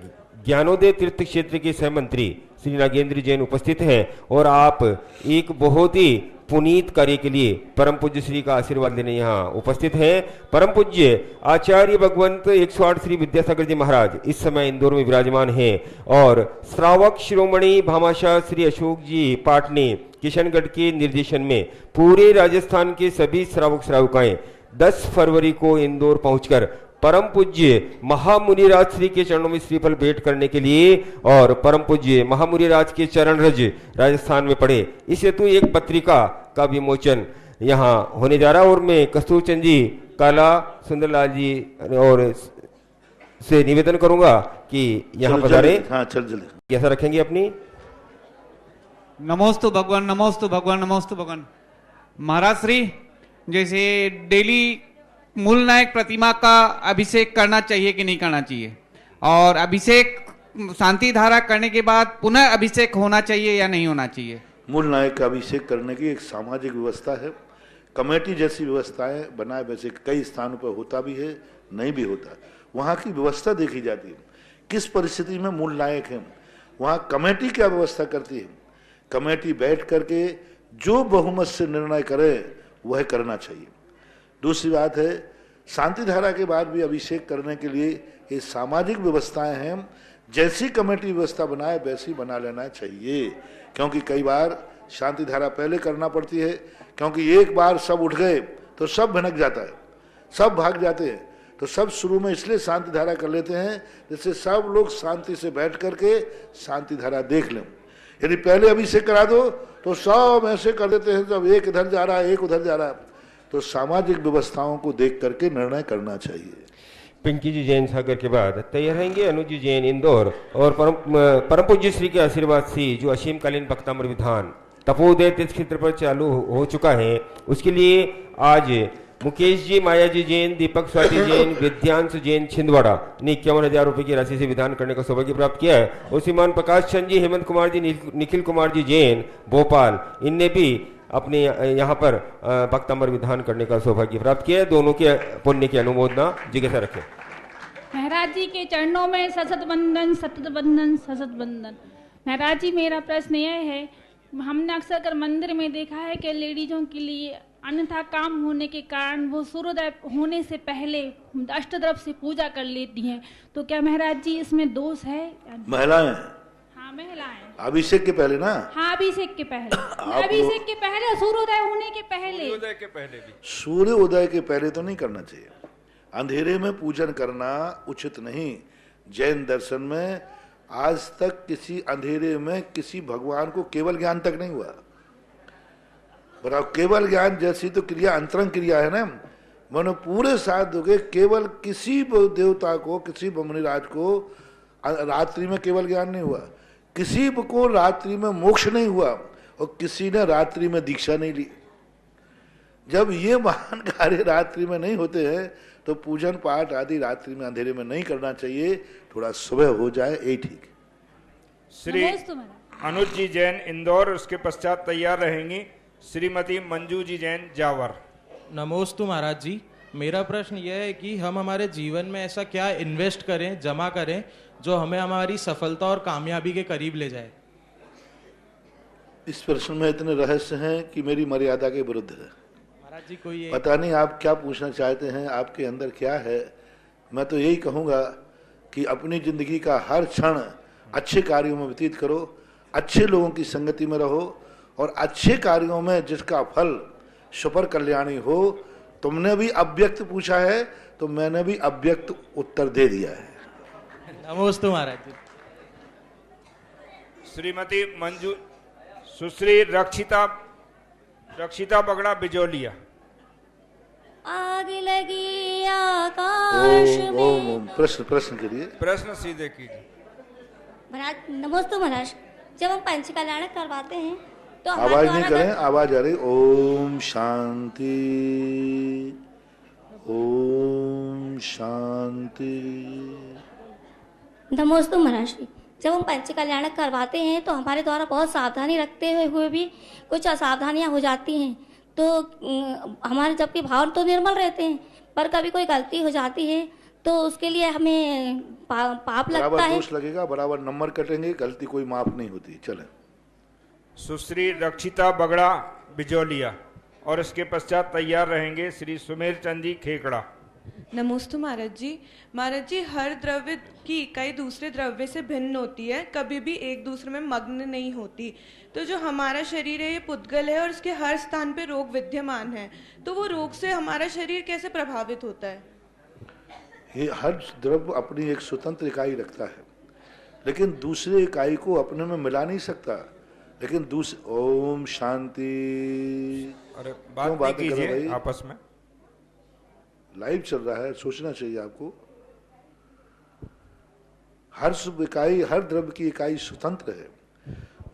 ज्ञानोदय तीर्थ क्षेत्र के सह मंत्री श्री नागेंद्र जैन उपस्थित हैं और आप एक बहुत ही पुनीत कार्य के लिए परम पूज्य श्री का आशीर्वाद लेने यहाँ उपस्थित हैं। परम पूज्य आचार्य भगवंत 108 श्री विद्यासागर जी महाराज इस समय इंदौर में विराजमान हैं और श्रावक शिरोमणि भामाशाह श्री अशोक जी पाटनी किशनगढ़ के निर्देशन में पूरे राजस्थान के सभी श्रावक श्राविकाएं 10 फरवरी को इंदौर पहुंचकर परम पूज्य महामुनिराज श्री के चरणों में श्रीफल भेंट करने के लिए और परम पूज्य महामुनिराज के चरण रज राजस्थान में पड़े, इस हेतु एक पत्रिका का विमोचन यहाँ होने जा रहा है। और मैं कस्तूर चंद जी, काला सुंदरलाल जी और से निवेदन करूंगा कि यहाँ पधारे। हाँ चल जल्दी। कैसा रखेंगे अपनी। नमोस्तु भगवान, नमोस्तु भगवान, नमोस्तु भगवान। महाराज श्री, जैसे डेली मूल नायक प्रतिमा का अभिषेक करना चाहिए कि नहीं करना चाहिए, और अभिषेक शांति धारा करने के बाद पुनः अभिषेक होना चाहिए या नहीं होना चाहिए। मूल नायक का अभिषेक करने की एक सामाजिक व्यवस्था है, कमेटी जैसी व्यवस्थाएं बनाए, वैसे कई स्थानों पर होता भी है, नहीं भी होता। वहाँ की व्यवस्था देखी जाती है, किस परिस्थिति में मूल नायक है, वहाँ कमेटी क्या व्यवस्था करती है। कमेटी बैठ करके जो बहुमत से निर्णय करे वह करना चाहिए। दूसरी बात है, शांति धारा के बाद भी अभिषेक करने के लिए ये सामाजिक व्यवस्थाएं हैं, जैसी कमेटी व्यवस्था बनाए वैसी बना लेना चाहिए। क्योंकि कई बार शांति धारा पहले करना पड़ती है, क्योंकि एक बार सब उठ गए तो सब भनक जाता है, सब भाग जाते हैं। तो सब शुरू में इसलिए शांति धारा कर लेते हैं जिससे सब लोग शांति से बैठ करके शांति धारा देख लें। यदि पहले अभिषेक करा दो तो सब ऐसे कर देते हैं, जब एक इधर जा रहा है एक उधर जा रहा है। तो सामाजिक व्यवस्थाओं को देख करके निर्णय करना चाहिए। पिंकी जी जैन सागर के बाद तैयार रहेंगे अनुज जी जैन इंदौर और परम पूज्य श्री के आशीर्वाद से जो असीमकालीन भक्तामर विधान तपोदय तीर्थ क्षेत्र पर चालू हो चुका है, उसके लिए आज मुकेश जी, माया जी जैन, दीपक स्वाति जैन, विद्यांश जैन छिंदवाड़ा ने 51,000 रुपए की राशि से विधान करने का सौभाग्य प्राप्त किया है। और श्रीमान प्रकाश चंद जी, हेमंत कुमार जी, निखिल कुमार जी जैन भोपाल, इनने भी अपने यहाँ पर भक्तामर विधान करने का सौभाग्य प्राप्त किया है। दोनों के पुण्य की अनुमोदना जिज्ञासा रखें। महाराज जी के चरणों में सतत वंदन, सतत वंदन, सतत वंदन। महाराज जी, मेरा प्रश्न यह है, हमने अक्सर कर मंदिर में देखा है कि लेडीजों के लिए अन्यथा काम होने के कारण वो सूर्योदय होने से पहले अष्टद्रव से पूजा कर लेती हैं, तो क्या महाराज जी इसमें दोष है? महिलाएं, हाँ महिलाएं, अभिषेक के पहले ना। हाँ अभिषेक के पहले, अभिषेक के पहले, सूर्योदय होने के पहले, सूर्योदय के पहले भी। सूर्योदय के पहले तो नहीं करना चाहिए। अंधेरे में पूजन करना उचित नहीं। जैन दर्शन में आज तक किसी अंधेरे में किसी भगवान को केवल ज्ञान तक नहीं हुआ। पर केवल ज्ञान जैसी तो क्रिया अंतरंग क्रिया है ना, मानो पूरे साथ दोगे, केवल किसी देवता को, किसी मुनिराज को रात्रि में केवल ज्ञान नहीं हुआ, किसी को रात्रि में मोक्ष नहीं हुआ, और किसी ने रात्रि में दीक्षा नहीं ली। जब ये महान कार्य रात्रि में नहीं होते हैं तो पूजन पाठ आदि रात्रि में अंधेरे में नहीं करना चाहिए, थोड़ा सुबह हो जाए यही ठीक। श्री अनुज जी जैन इंदौर, उसके पश्चात तैयार रहेंगी श्रीमती मंजू जी जैन जावर। नमोस्तु महाराज जी, मेरा प्रश्न यह है कि हम हमारे जीवन में ऐसा क्या इन्वेस्ट करें, जमा करें, जो हमें हमारी सफलता और कामयाबी के करीब ले जाए। इस प्रश्न में इतने रहस्य हैं कि मेरी मर्यादा के विरुद्ध है। महाराज जी कोई पता नहीं आप क्या पूछना चाहते हैं, आपके अंदर क्या है। मैं तो यही कहूँगा कि अपनी जिंदगी का हर क्षण अच्छे कार्यों में व्यतीत करो, अच्छे लोगों की संगति में रहो, और अच्छे कार्यों में जिसका फल सुपर कल्याणी हो। तुमने भी अव्यक्त पूछा है तो मैंने भी अव्यक्त उत्तर दे दिया है। नमोस्तु महाराज जी। श्रीमती मंजू, सुश्री रक्षिता बगड़ा बिजोलिया। आग लगी आकाश में। प्रश्न करिए। प्रश्न सीधे कीजिए। महाराज नमोस्तु महाराज, जब हम पंच कल्याण करवाते हैं तो आवाज नहीं करें, आवाज आ रही। ओम शांति, ओम शांति। नमोस्तु महाराज, जब हम पंच कल्याण करवाते हैं तो हमारे द्वारा बहुत सावधानी रखते हुए भी कुछ असावधानियां हो जाती हैं। तो हमारे जबकि भाव तो निर्मल रहते हैं, पर कभी कोई गलती हो जाती है तो उसके लिए हमें पाप लगता है। बराबर दोष लगेगा, बराबर नंबर कटेंगे, गलती कोई माफ नहीं होती। चलें। सुश्री रक्षिता बगड़ा बिजोलिया, और इसके पश्चात तैयार रहेंगे श्री सुमेर चंद जी खेकड़ा। नमोस्तु महाराज जी। महाराज जी, हर द्रव्य की इकाई दूसरे द्रव्य से भिन्न होती है, कभी भी एक दूसरे में मग्न नहीं होती। तो जो हमारा शरीर है ये पुद्गल है और इसके हर स्थान पे रोग विद्यमान है, तो वो रोग से हमारा शरीर कैसे प्रभावित होता है? ये हर द्रव्य अपनी एक स्वतंत्र इकाई रखता है, लेकिन दूसरे इकाई को अपने में मिला नहीं सकता। लेकिन ओम शांति। अरे क्यों बात नहीं कीजिए भाई? आपस में। लाइव चल रहा है, सोचना चाहिए आपको। हर इकाई, हर द्रव्य की इकाई स्वतंत्र है,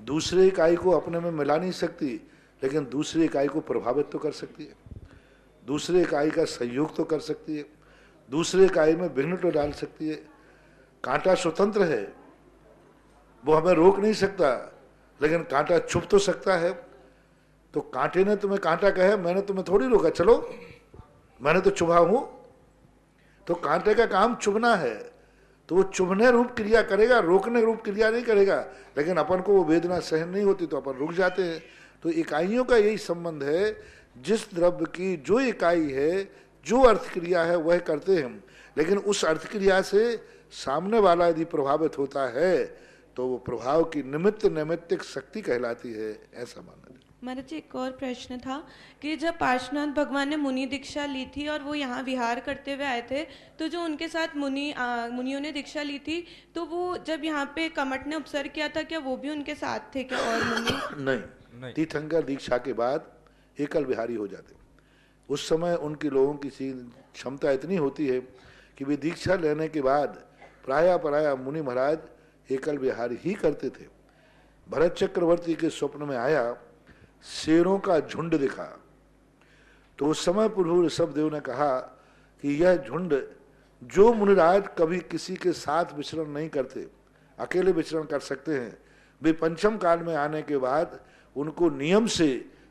दूसरे इकाई को अपने में मिला नहीं सकती, लेकिन दूसरी इकाई को प्रभावित तो कर सकती है, दूसरे इकाई का सहयोग तो कर सकती है, दूसरे इकाई में विघ्न तो डाल सकती है। कांटा स्वतंत्र है, वो हमें रोक नहीं सकता, लेकिन कांटा चुभ तो सकता है। तो कांटे ने तुम्हें कांटा कहे, मैंने तुम्हें थोड़ी रोका, चलो मैंने तो चुभा हूं। तो कांटे का काम चुभना है, तो वो चुभने रूप क्रिया करेगा, रोकने रूप क्रिया नहीं करेगा। लेकिन अपन को वो वेदना सहन नहीं होती तो अपन रुक जाते हैं। तो इकाइयों का यही संबंध है, जिस द्रव्य की जो इकाई है, जो अर्थ क्रिया है वह करते हैं, लेकिन उस अर्थ क्रिया से सामने वाला यदि प्रभावित होता है तो वो प्रभाव की निमित्त नैमित्तिक शक्ति कहलाती है, ऐसा मानना। महाराज जी, एक और प्रश्न था कि जब पार्श्वनाथ भगवान ने मुनि दीक्षा ली थी और वो यहाँ विहार करते हुए आए थे, तो जो उनके साथ मुनियों ने दीक्षा ली थी, तो वो जब यहाँ पे कमठ ने उपसर्ग किया था, क्या वो भी उनके साथ थे क्या और मुनि? नहीं, तीर्थंकर दीक्षा के बाद एकल विहारी हो जाते। उस समय उनके लोगों की क्षमता इतनी होती है कि वे दीक्षा लेने के बाद प्राय मुनि महाराज एकल विहारी ही करते थे। भरत चक्रवर्ती के स्वप्न में आया, शेरों का झुंड दिखा, तो उस समय प्रभु ऋषभदेव ने कहा कि यह झुंड, जो मुनिराज कभी किसी के साथ विचरण नहीं करते, अकेले विचरण कर सकते हैं, वे पंचम काल में आने के बाद उनको नियम से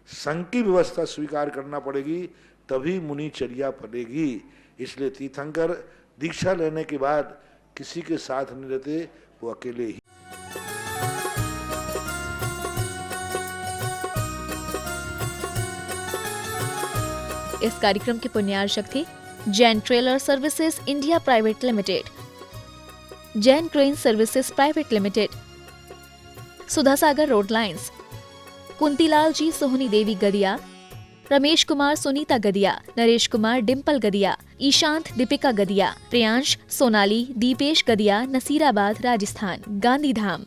संघ की व्यवस्था स्वीकार करना पड़ेगी, तभी मुनिचर्या फलेगी। इसलिए तीर्थंकर दीक्षा लेने के बाद किसी के साथ नहीं रहते, वो अकेले ही। इस कार्यक्रम के पुण्यार्चक थे Jain trailer services India private limited, Jain crane services private limited, Sudha Sagar road lines, Kuntilal ji Sohni Devi Gadia, Ramesh Kumar Sunita Gadia, Naresh Kumar Dimple Gadia, Ishant Deepika Gadia, Priyansh Sonali Deepesh Gadia, Nasirabad Rajasthan, Gandhidham.